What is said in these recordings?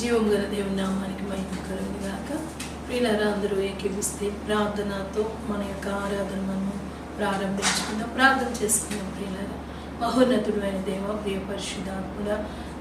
జీవం గల దేవుని నామానికి మహిమ కలుగును గాక. ప్రియులారా, అందరూ ఏకీభవిస్తే ప్రార్థనతో మన యొక్క ఆరాధన మనం ప్రారంభించుకుందాం. ప్రార్థన చేసుకుందాం. ప్రియులారా, మహోన్నతుడు అయిన దేవ, ప్రియ పరిశుద్ధాత్ముడ,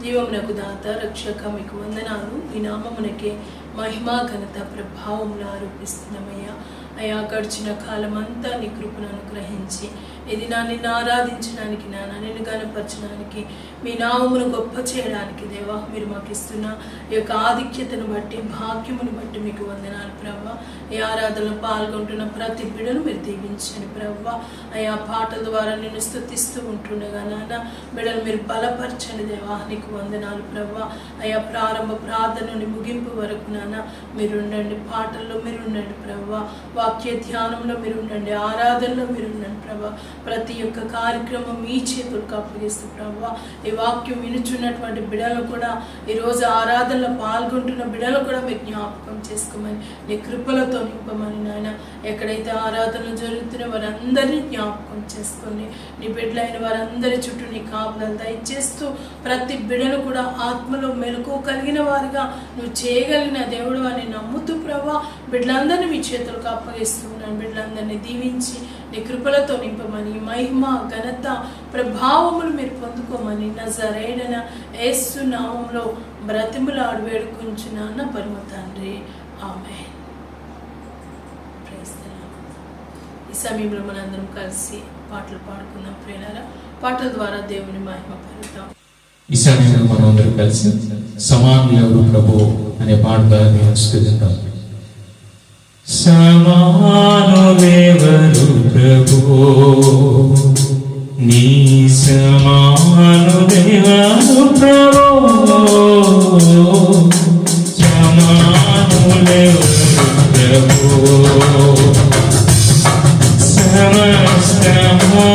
జీవమునకు దాత రక్షక, మీకు వందనాలు. ఈ నామమునకే మహిమా ఘనత ప్రభావములు ఆరోపిస్తున్నామయ్యా. అయా, గడిచిన కాలం అంతా నీ కృపను అనుగ్రహించి ఇది నిన్ను ఆరాధించడానికి, నిన్ను గణపరచడానికి, మీ నామమును గొప్ప చేయడానికి దేవా, మీరు మాకు ఇస్తున్న ఈ యొక్క ఆధిక్యతను బట్టి, భాగ్యమును బట్టి మీకు వందనాలు ప్రవ్వా. ఈ ఆరాధనలో పాల్గొంటున్న ప్రతి బిడ్డను మీరు దీవించండి ప్రవ్వా. అయా, పాటల ద్వారా నిన్ను స్తుతిస్తూ ఉంటుండగా నాన్న బిడ్డలు మీరు బలపరచండి దేవా, నీకు వందనాలు ప్రవ్వా. అయా, ప్రారంభ ప్రార్థన నుండి ముగింపు వరకు నాన్న మీరు ఉండండి, పాటల్లో మీరు ఉండండి ప్రవ్వా, వాక్య ధ్యానంలో మీరు ఉండండి, ఆరాధనలో మీరు ఉండండి ప్రభా. ప్రతి ఒక్క కార్యక్రమం మీ చేతులకు అప్పగిస్తూ ప్రభా. ఈ వాక్యం వినుచున్నటువంటి బిడ్డలు కూడా, ఈరోజు ఆరాధనలో పాల్గొంటున్న బిడ్డలు కూడా మీరు జ్ఞాపకం చేసుకోమని, నీ కృపలతో నింపమని నాయన. ఎక్కడైతే ఆరాధనలు జరుగుతున్న వారందరినీ జ్ఞాపకం చేసుకొని, నీ బిడ్డలైన వారందరి చుట్టూ నీ కాపుదలు దయచేస్తూ ప్రతి బిడ్డను కూడా ఆత్మలో మెలకు కలిగిన వారిగా నువ్వు చేయగలిగిన దేవుడు అని నమ్ముతూ ప్రభా, బిడ్డలందరినీ మీ చేతులకు అప్పగిస్తున్నాను. బిడ్డలందరినీ దీవించి నీ కృపలతో నింపమని, మహిమ ఘనత ప్రభావములు మీరు పొందుకోమని నజరేయుడైన యేసు నామములో బ్రతిమలాడి వేడుకొంచున్నాను పరమ తండ్రి, ఆమేన్. Praise the lord. ఈ సమయంలో మనందరం కలిసి పాటలు పాడుకుందాం ప్రియులారా. పాటల ద్వారా దేవుని మహిమ పరుద్దాం. ఈ సమయంలో మనం అందరం కలిసి సమానులు ఎవరు ప్రభు అనే పాట ద్వారా నేను స్తుతిద్దాం. సమానులెవరు ప్రభు, నీ సమానులెవరు ప్రభు, సమానులెవరు ప్రభు, సమస్తమా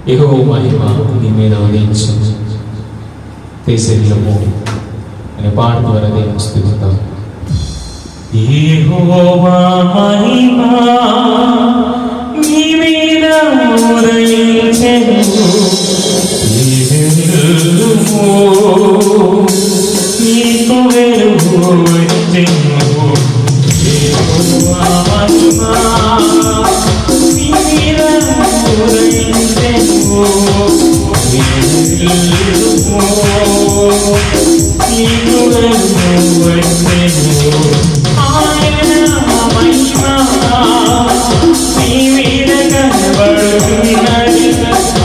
యెహోవా మహిమ నీ మీద ఉదయించు శరీరము అనే పాట ద్వారా దేవుని స్తుతిద్దాం. యెహోవా మహిమ నీ మీద ఉదయించెను, నీకు వెలుగు వచ్చెను. యెహోవా మహిమ నీ మీద ఉదయించెను, నీకు వెలుగు వచ్చెను. ఆయన మహిమ నీ మీద కనబడుతున్నది,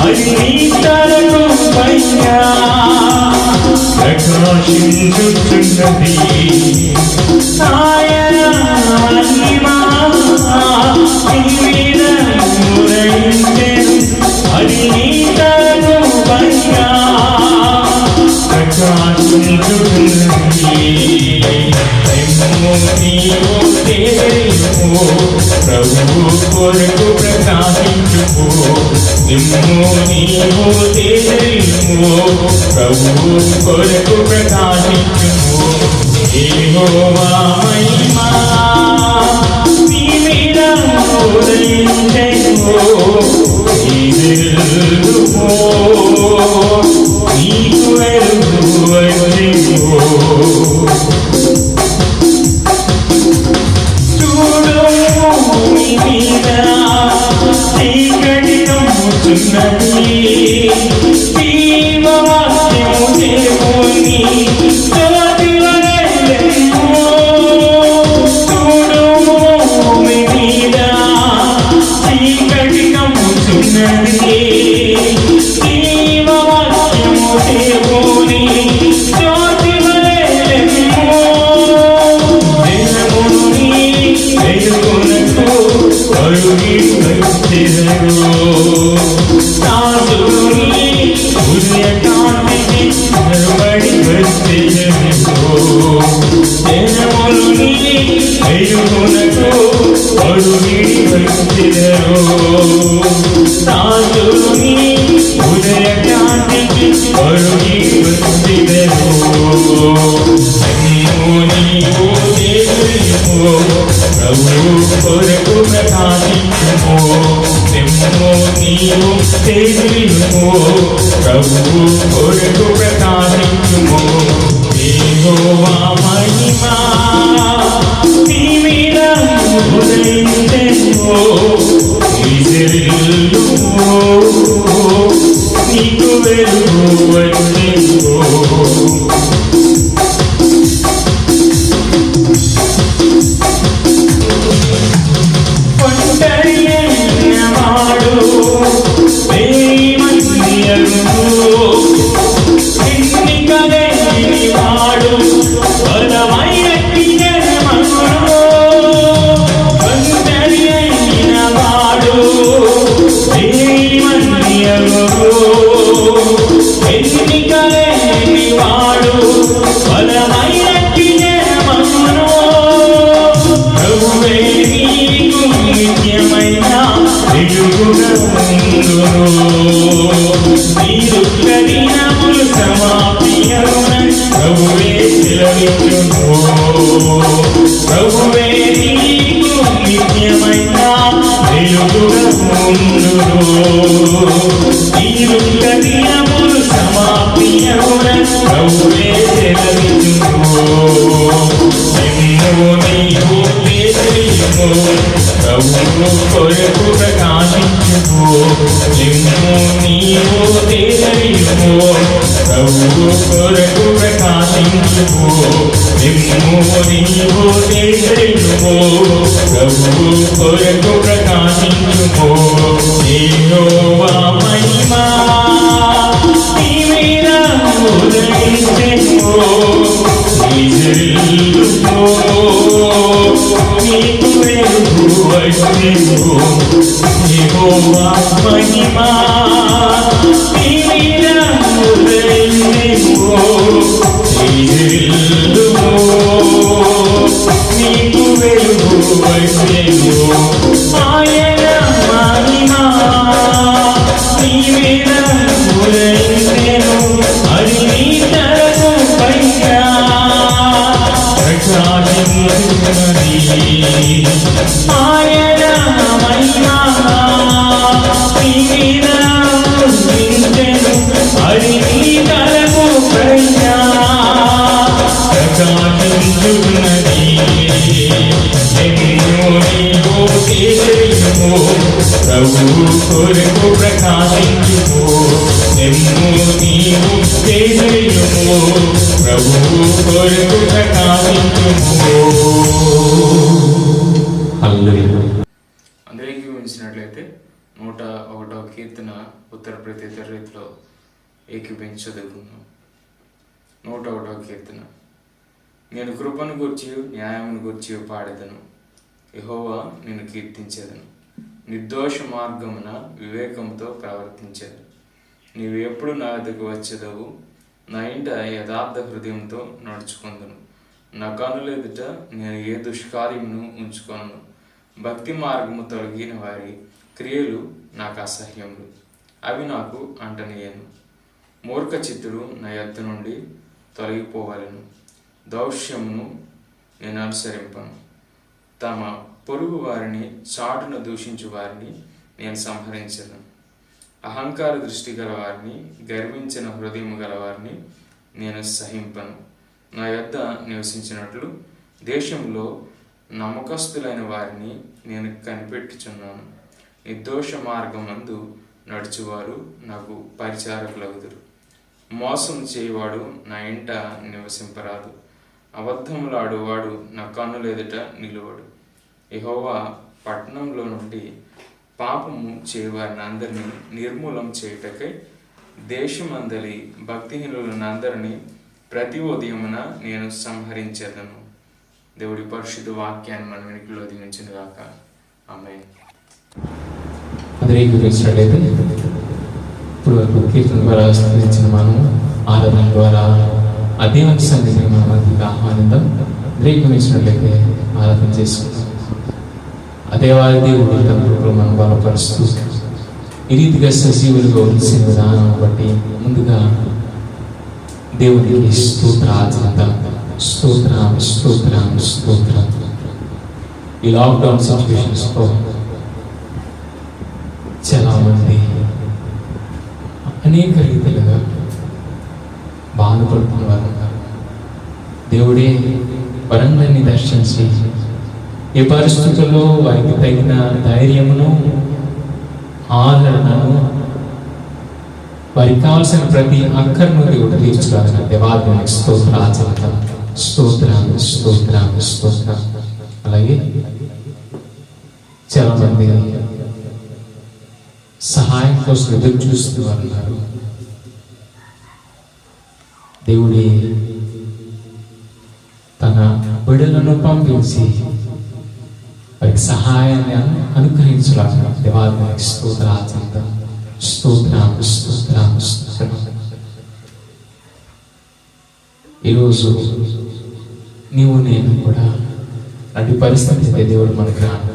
అది నీ తలకు పైగా ప్రకాశించుచున్నది. ఆయన మహిమ నీ మీద ఉదయించెను, అది నీ తలకు పైగా ప్రకాశించుచున్నది. ప్రభువు కొరకు ప్రకాశించుము, నిమ్ము నీవు తేజము, ప్రభువు కొరకు ప్రకాశించుము. యెహోవా మహిమ నీ మీద ఉదయించెను, నీకు వెలుగు వచ్చెను. చీకటి కమ్ముచున్నది, జీవవాక్యము దేవుని జ్యోతి వలె వెలుగు. చూడు భూమి మీద చీకటి కమ్ముచున్నది, జీవవాక్యము దేవుని జ్యోతి వలె వెలుగు. వెలుగునకు అడుగి వచ్చెదరు, సాధుని ఉదయకాంతికి నిలబడి వచ్చెదరు. జనములుని వెలుగునకు అడుగి వచ్చెదరు, సాధుని ఉదయకాంతికి అడుగి వచ్చెదరు. నీవు దేవునివు, ప్రభువు కొరకు ప్రకాశించుము, నిమ్ము నీవు దేవునివు, ప్రభువు కొరకు ప్రకాశించుము. యెహోవా మహిమ నీ మీద ఉదయించెను, నీకు వెలుగు వచ్చెను. ప్రభువే సెలవిచ్చును. నిమ్ము నీవు తేజరిల్లుము, ప్రభువు కొరకు ప్రకాశించుము. నిమ్ము నీవు తేజరిల్లుము, ప్రభువు కొరకు ప్రకాశించుము. నిమ్ము నీవు తేజరిల్లుము, ప్రభువు కొరకు ప్రకాశించుము. యెహోవా మహిమ నీ మీద ఉదయించెను. తేజరిల్లుము, నీకు వెలుగు వచ్చెను. యెహోవా మహిమ నీ మీద ఉదయించెను. తేజరిల్లుము, నీకు వెలుగు వచ్చెను. ఆయన మహిమ నీ మీద ఉదయించెను. అది నీ తలకు పైగా ప్రకాశించుచున్నది. ఆయన మహిమ నీ మీద ఉదయించెను. అది నీ తలకు పైగా ప్రకాశించుచున్నది. ప్రభువు కొరకు ప్రకాశించుము. నిమ్ము నీవు తేజరిల్లుము, ప్రభువు కొరకు ప్రకాశించుము. అందరికీ ఊహించినట్లయితే 101వ కీర్తన ఉత్తర ప్రత్యేక రీతిలో ఏకీపించి చదువుకున్నాం. 101వ కీర్తన. నేను కృపను గూర్చి న్యాయమును గూర్చి పాడేదను, యెహోవా నిన్ను కీర్తించేదను. నిర్దోష మార్గమున వివేకంతో ప్రవర్తించేది. నీవు ఎప్పుడు నా వద్దకు వచ్చేదవు, నా ఇంట యథార్థ హృదయంతో నడుచుకుందును. నా కన్నుల ఎదుట నేను ఏ దుష్కార్యమును ఉంచుకొనను. భక్తి మార్గము తొలగిన వారి క్రియలు నాకు అసహ్యములు, అవి నాకు అంటనీయను. మూర్ఖ చిత్తుడు నా యొద్ద నుండి తొలగిపోవలను. దౌష్యమును నేను అనుసరింపను. తమ పొరుగు వారిని చాటున దూషించు వారిని నేను సంహరించను. అహంకార దృష్టి గల వారిని, గర్వించిన హృదయము గల వారిని నేను సహింపను. నా యొద్ద నివసించినట్లు దేశంలో నమ్మకస్తులైన వారిని నేను కనిపెట్టుచున్నాను. నిర్దోష మార్గమందు నడుచువారు నాకు పరిచారకులగుదురు. మోసం చేయవాడు నా ఇంట నివసింపరాదు. అబద్ధములాడువాడు నా కన్నుల ఎదుట నిలువడు. యెహోవా పట్టణంలో నుండి పాపము చేయవారిని అందరినీ నిర్మూలం చేయుటకై దేశమందలి భక్తిహీనులను అందరినీ ప్రతి ఉదయమున నేను సంహరించేదను. దేవుడి పరిశుద్ధ వాక్యాన్ని మన వెనుకలో దించిన గాక. ఆమేన్. అందరికీ తెలిసినట్లయితే ఇప్పుడు వరకు కీర్తన ద్వారా స్థితించిన మనం ఆరాధన ద్వారా ఆ దేవుని సన్నిధిని మన మధ్యకి ఆహ్వానిద్దాం. అందరికీ తెలిసినట్లయితే ఆరాధన చేసుకుందాం. ఆ దేవాది దేవుడు తన కృపలో మనం బలపరుస్తూ ఈ రీతిగా సజీవులుగా ఉంచిన విధానం బట్టి ముందుగా దేవునికి స్తోత్రం స్తోత్రం స్తోత్రం స్తోత్రం. ఈ లాక్డౌన్ సిచ్యువేషన్స్తో చాలా మంది అనేక రీతిలుగా బాధపడుతున్నారు. దేవుడే వారందరినీ దర్శించి ఏ పరిస్థితుల్లో వారికి తగిన ధైర్యమును, ఆదరణను, వారికి కావాల్సిన ప్రతి అక్కర్ను దేవుడు తీర్చుకోవాలని దేవాలయానికి స్తోత్రం స్తోత్రం స్తోత్రం స్తోత్రం. అలాగే చాలా మంది సహాయం కోసం ఎదురు చూస్తూ ఉన్నారు. దేవుడి తన బిడ్డలను పంపించి వారికి సహాయాన్ని అనుగ్రహించాలని దేవాలయానికి స్తోత్రం స్తోత్రం స్తోత్రం స్తోత్రం. ఈరోజు నీవు నేను కూడా అటు పరిస్థితి దేవుడు మనకు రాను.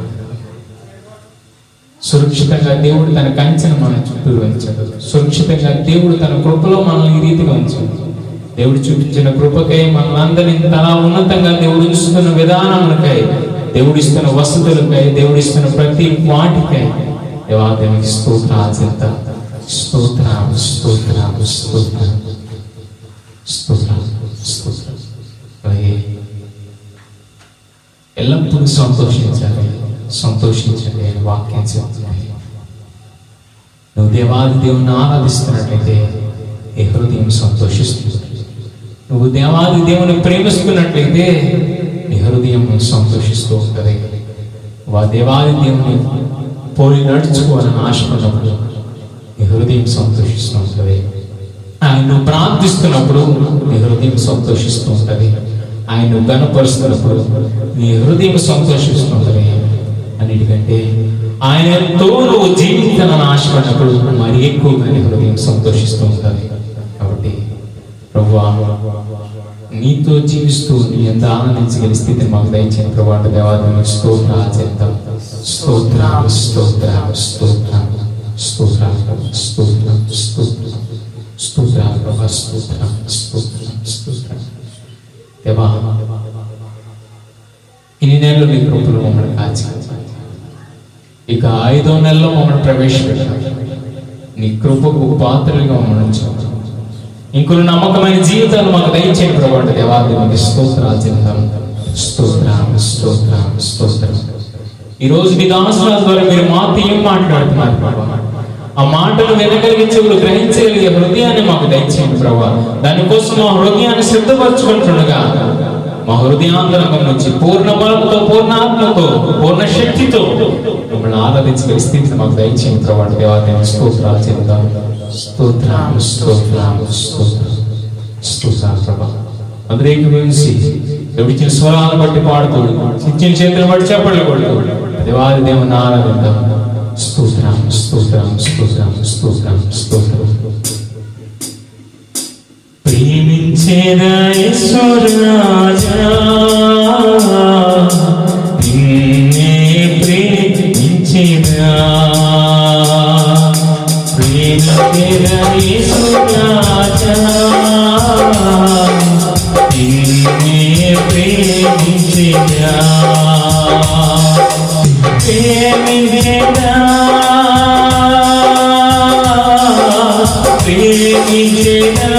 సురక్షితంగా దేవుడు తన కంచెను మన చుట్టూ ఉంచాడు. సురక్షితంగా దేవుడు తన కృపలో మనల్ని ఈ రీతిగా ఉంచాడు. దేవుడు చూపించిన కృపకై మనల్ని తన ఉన్నతంగా దేవుడు ఇస్తున్న విధానాలకై, దేవుడిస్తున్న వసతులకై, దేవుడిస్తున్న ప్రతి వాటికై దేవాదేవికి స్తోత్రం స్తోత్రం స్తోత్రం స్తోత్రం స్తోత్రం, స్తోత్రం. అలాగే ఎల్లప్పుడూ సంతోషించాలి, సంతోషించండి అని వాక్యం చెప్తున్నాయి. నువ్వు దేవాది దేవుని ఆరాధిస్తున్నట్లయితే నీ హృదయం సంతోషిస్తుంది. నువ్వు దేవాది దేవుని ప్రేమిస్తున్నట్లయితే నీ హృదయం సంతోషిస్తూ ఉంటుంది. దేవాది దేవుని పోలి నడుచుకోవాలని ఆశపడినప్పుడు నీ హృదయం సంతోషిస్తూ ఉంటుంది. ఆయన్ను ప్రార్థిస్తున్నప్పుడు నీ హృదయం సంతోషిస్తూ ఉంటుంది. ఆయన్ను గణపరుస్తున్నప్పుడు నీ హృదయం సంతోషిస్తూ ఉంటుంది. అన్నిటికంటే ఆయనతో నువ్వు జీవితాలను ఆశపడినప్పుడు మరి ఎక్కువగా నీ హృదయం సంతోషిస్తూ ఉంటుంది. కాబట్టి ప్రభువా, నీతో జీవిస్తూ నీ ఎంత ఆనందించగల స్థితిని మాకు దయచేయండి. ప్రభు అంటే దేవాలయం స్తోత్రాలు చేద్దాం. స్తోత్రాలు, స్తోత్రాలు, స్తోత్రాలు, స్తోత్రాలు, స్తోత్రం, స్తోత్రం, స్తోత్రాలు ప్రభా, స్తోత్రం, స్తోత్రం, స్తోత్రం. దేవా, ఇన్ని నెలలు నీ కృపలో మమ్మల్ని కాచి ఇక 5వ నెలలో మమ్మల్ని ప్రవేశపెట్టాలి. నీ కృపకు పాత్రలుగా మమ్మల్ని ఉంచాలి. ఇంకొన్ని నమ్మకమైన జీవితాలు మాకు దయచేయండి ప్రభు అంటే దేవాలయానికి స్తోత్రాలు చెప్తాం. స్తోత్రం, స్తోత్రం, స్తోత్రం. ఈరోజు మీ దాసుల ద్వారా మీరు మాతో ఏం మాట్లాడుతున్నారు ప్రభు? ఆ మాటలు వినగలిగే చెవులు, గ్రహించగలిగే హృదయాన్ని మాకు దయచేయండి ప్రభు. దానికోసం మా హృదయాన్ని సిద్ధపరచుకుంటుండగా మా హృదయాంతరంగం నుంచి పూర్ణ బలంతో, పూర్ణ ఆత్మతో, పూర్ణ శక్తితో మిమ్మల్ని ఆరాధించగలిగే స్థితిని మాకు దయచేయండి ప్రభు అంటే దేవాలయానికి స్తోత్రాలు చెప్తాం. స్తోత్రం, స్తోత్రం, స్తోత్రం, స్తోత్రాలు ప్రభా. అందరూ ఏకీభవించి విడిచిన స్వరాలను బట్టి పాడుతూ, ఇచ్చిన చేతులను బట్టి చెప్పండి కొడుతూ దేవాది దేవుని ఆరాధిద్దాం. స్తోత్రం, స్తోత్రం, స్తోత్రం, స్తోత్రం, స్తోత్రం. ప్రేమించేదా యేసు రాజా, నిన్నే ప్రేమించేదా. ప్రేమించేదా యేసు రాజా, నిన్నే ప్రేమించేదా. ప్రేమించేదా, ప్రేమించేదా,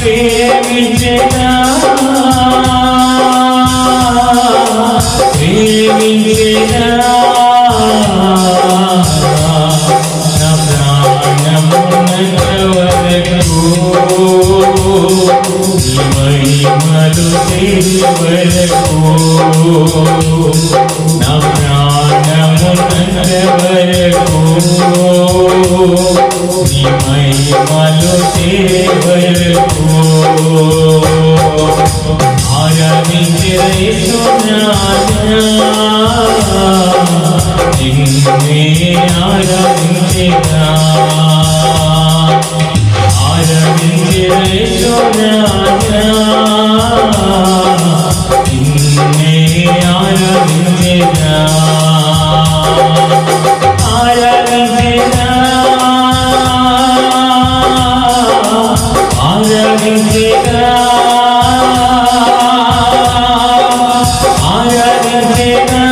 ప్రేమించేదా, ప్రేమించేదా. నా ప్రాణమున్నంత వరకు నీ మహిమలు వరకు, నా ప్రాణమున్నంత వరకు నీ మహిమలు వరకు ఆరాధించిన యేసు రాజా, నిన్నే ఆరాధించేదా. ఆరాధించిన యేసు రాజా, నిన్నే ఆరాధించేదా. ఆరాధించేదా, ఆరాధించేదా, ఆరాధించేదా,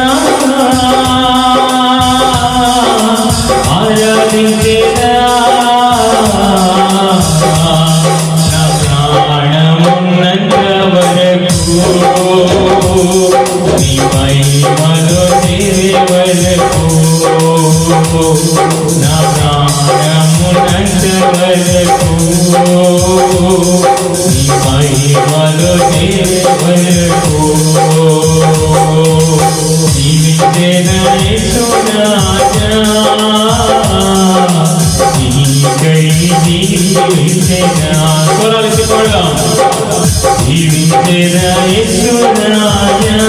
ఆరాధించేదా. నా ప్రాణమున్నంత వరకు నీ మహిమలు వరకు, నా ప్రాణమున్నంత వరకు నీ మహిమలు వరకు. జీవించేదా యేసు రాజా, నీకై జీవించేదా. స్వరాలు పాడదాం. జీవించేదా యేసు రాజా,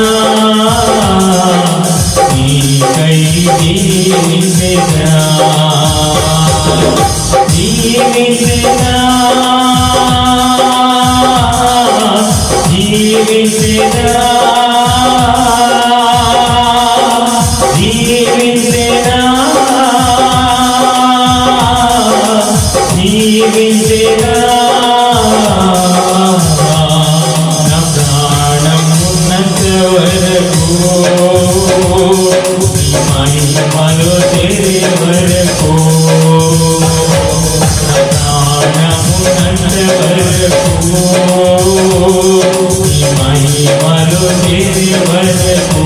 నీకై జీవించేదా. జీవించేదా, జీవించేదా, జీవించేదా, జీవించేదా. నా ప్రాణమున్నంత వరకు నీ మహిమలు వరకు, నా నీ మహిమలో చేరే వరకు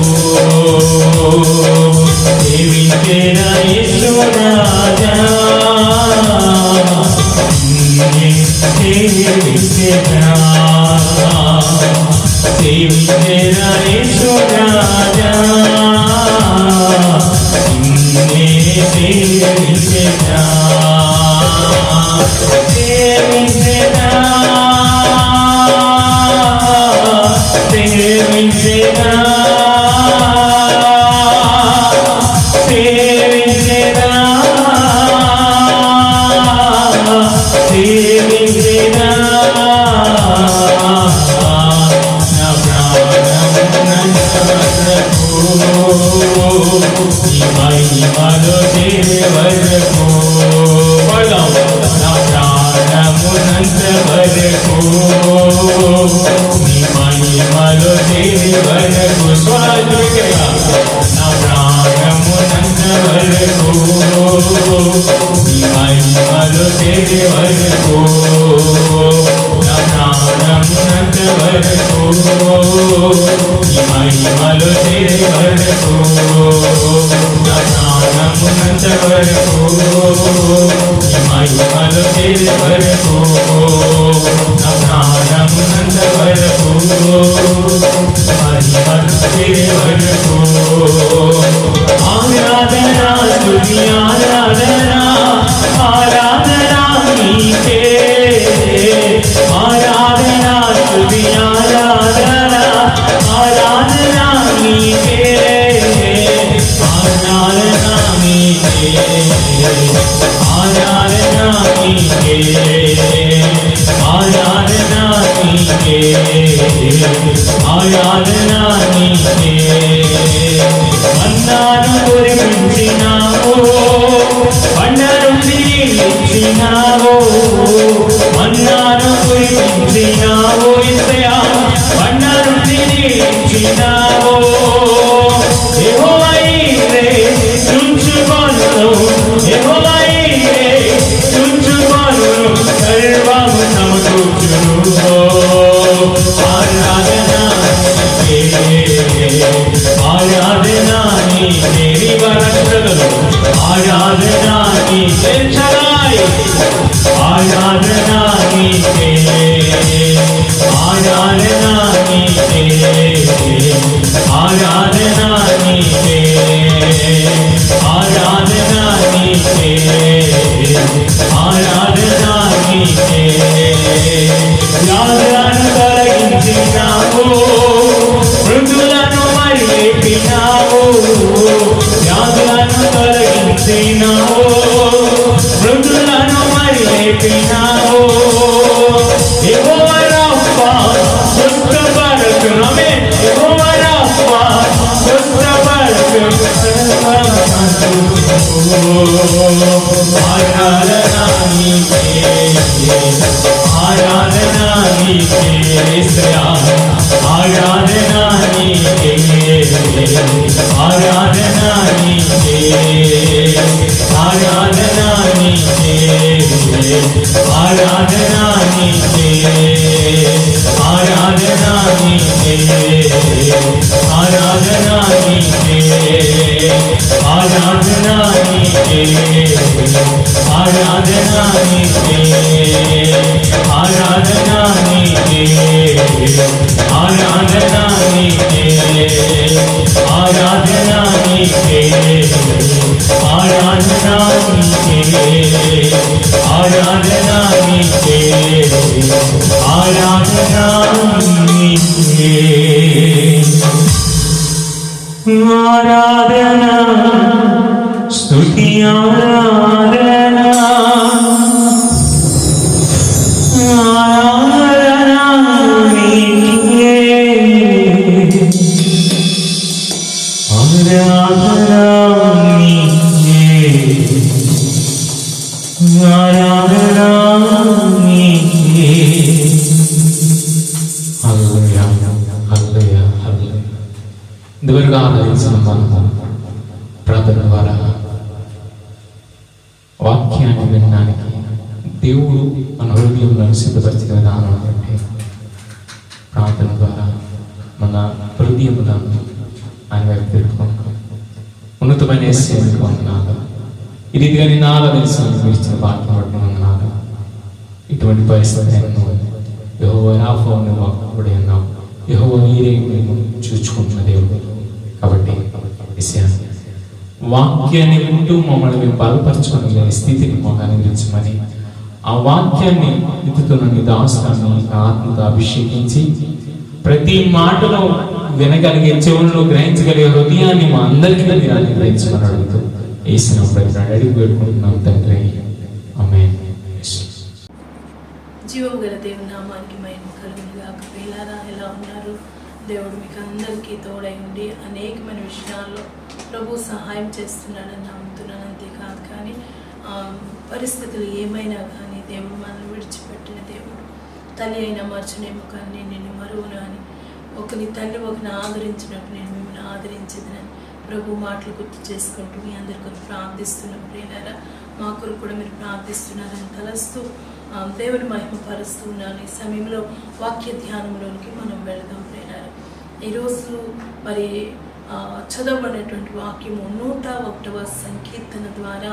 సేవించేరా యేసు రాజా సేవించేరా యేసు రాజా సేవించేరా మహిమలో చేరే వరకు నా ప్రాణమునంత వరకు నీ మహిమలో చేరే వరకు స్వరాజ్యగా నా ప్రాణమునంత వరకు నీ మహిమలో చేరే వరకు నా ప్రాణమునంత వరకు నీ మహిమలో చేరే వరకు నా ప్రాణమునంత వరకు నీ మహిమలో చేరే వరకు నా ప్రాణమునంత వరకు మహిమలో చేరే వరకు ఆరాధన స్తుతి ఆరాధన ఆరాధన నీకే ఆరాధన స్తుతి ఆరాధన ఆరాధన నీకే ఆరాధన నీకే ఆరాధన నీకే ఆరాధన నీకే ఆరాధన నీకే మన్నాను కురిపించినావు బండ నుండి ఇచ్చినావు మన్నాను కురిపించినావు యేసయ్యా బండ నుండి ఇచ్చినావు యెహోవా ఈరే చుంచుకొను యెహోవా ఈరే చుంచుకొను సర్వము సమకూర్చును ఆరాధన నీకే ఆరాధన నీకే నివరక్షలు ఆరాధన నీకే చలాయి ఆరాధన నీకే ఆరాధన నీకే ఆరాధన నీకే ఆరాధన నీకే ఆరాధన నీకే వ్యాధులను తొలగించినావు మృతులను మరి లేపినావు వ్యాధులను తొలగించినావు మృతులను మరి లేపినావు యెహోవా రాఫా స్వస్థపరచును ఆమేన్ యెహోవా రాఫా స్వస్థపరచును ఆరాధన నీకే ఆరాధన నీకే యేసయ్యా ఆరాధన నీకే ఆరాధన నీకే ఆరాధన నీకే ఆరాధన నీకే ఆరాధన నీకే ఆరాధన నీకే ఆరాధన నీకే ఆరాధన నీకే ఆరాధన నీకే ఆరాధన నీకే ఆరాధన నీకే ఆరాధన నీకే ఆరాధన నీకే ఆరాధన నీకే ఆరాధన స్తుతి ఆరాధన ఆరాధన నీకే ఆరాధన నీకే ఆరాధన నీకే హల్లెలూయా హల్లెలూయా హల్లెలూయా. ఇంతవరకు ఆరాధించిన మనము ప్రార్థన ద్వారా వాక్యాన్ని వినడానికి దేవుడు మన హృదయంలో సిద్ధపరిచిన విధానం బట్టి ప్రార్థన ద్వారా మన హృదయంలో ఆయన వైపు తిరుగుకుంటాం. ఉన్నతమైన యేసుకి వందనాలు. ఈ రీతిగా నిన్ను ఆరాధించాలని మీరు ఇచ్చిన వాక్యం బట్టి వందనాలు. ఇటువంటి పరిస్థితి ఎన్నో యెహోవా రాఫా అనే వాక్యుడే అన్నావు. యెహోవా నీరే మేము చూచుకుంటున్న దేవుడు. కాబట్టి వాక్యాన్ని వింటూ మమ్మల్ని మేము బలపరచుకోని స్థితిని మాకు అనుగ్రహించమని, ఆ వాక్యాన్ని విత్తుతున్న నీ దాసుని ఆత్మతో అభిషేకించి ప్రతి మాటలో వినగలిగే, చెవుల్లో గ్రహించగలిగే హృదయాన్ని మా అందరికీ మీరు అనుగ్రహించమని అడుగుతూ యేసు అడిగి పెట్టుకుంటున్నాం తండ్రి. ఆమేన్. జీవం గల దేవుని నామానికి మహిమ కలుగును గాక. ప్రియులారా, ఎలా ఉన్నారు? దేవుడు మీకు అందరికీ తోడై ఉండి అనేకమైన విషయాల్లో ప్రభు సహాయం చేస్తున్నాడని నమ్ముతున్నాను. అంతేకాదు కానీ పరిస్థితులు ఏమైనా కానీ దేవుడు మనల్ని విడిచిపెట్టిన దేవుడు. తల్లి అయినా మర్చునేమో కానీ నిన్ను మరువును అని, ఒకని తల్లి ఒకరిని ఆదరించినట్టు నేను మిమ్మల్ని ఆదరించేదని ప్రభు మాటలు గుర్తు చేసుకుంటూ మీ అందరికీ ప్రార్థిస్తున్నాం. ప్రియులారా, మా కొరకు కూడా మీరు ప్రార్థిస్తున్నారని తలస్తూ దేవుని మహిమ పరుస్తూ ఉన్నాను. ఈ సమయంలో వాక్య ధ్యానంలోనికి మనం వెళదాం. ప్రియులారా, ఈరోజు మరి చదవబడినటువంటి వాక్యము 101వ సంకీర్తన ద్వారా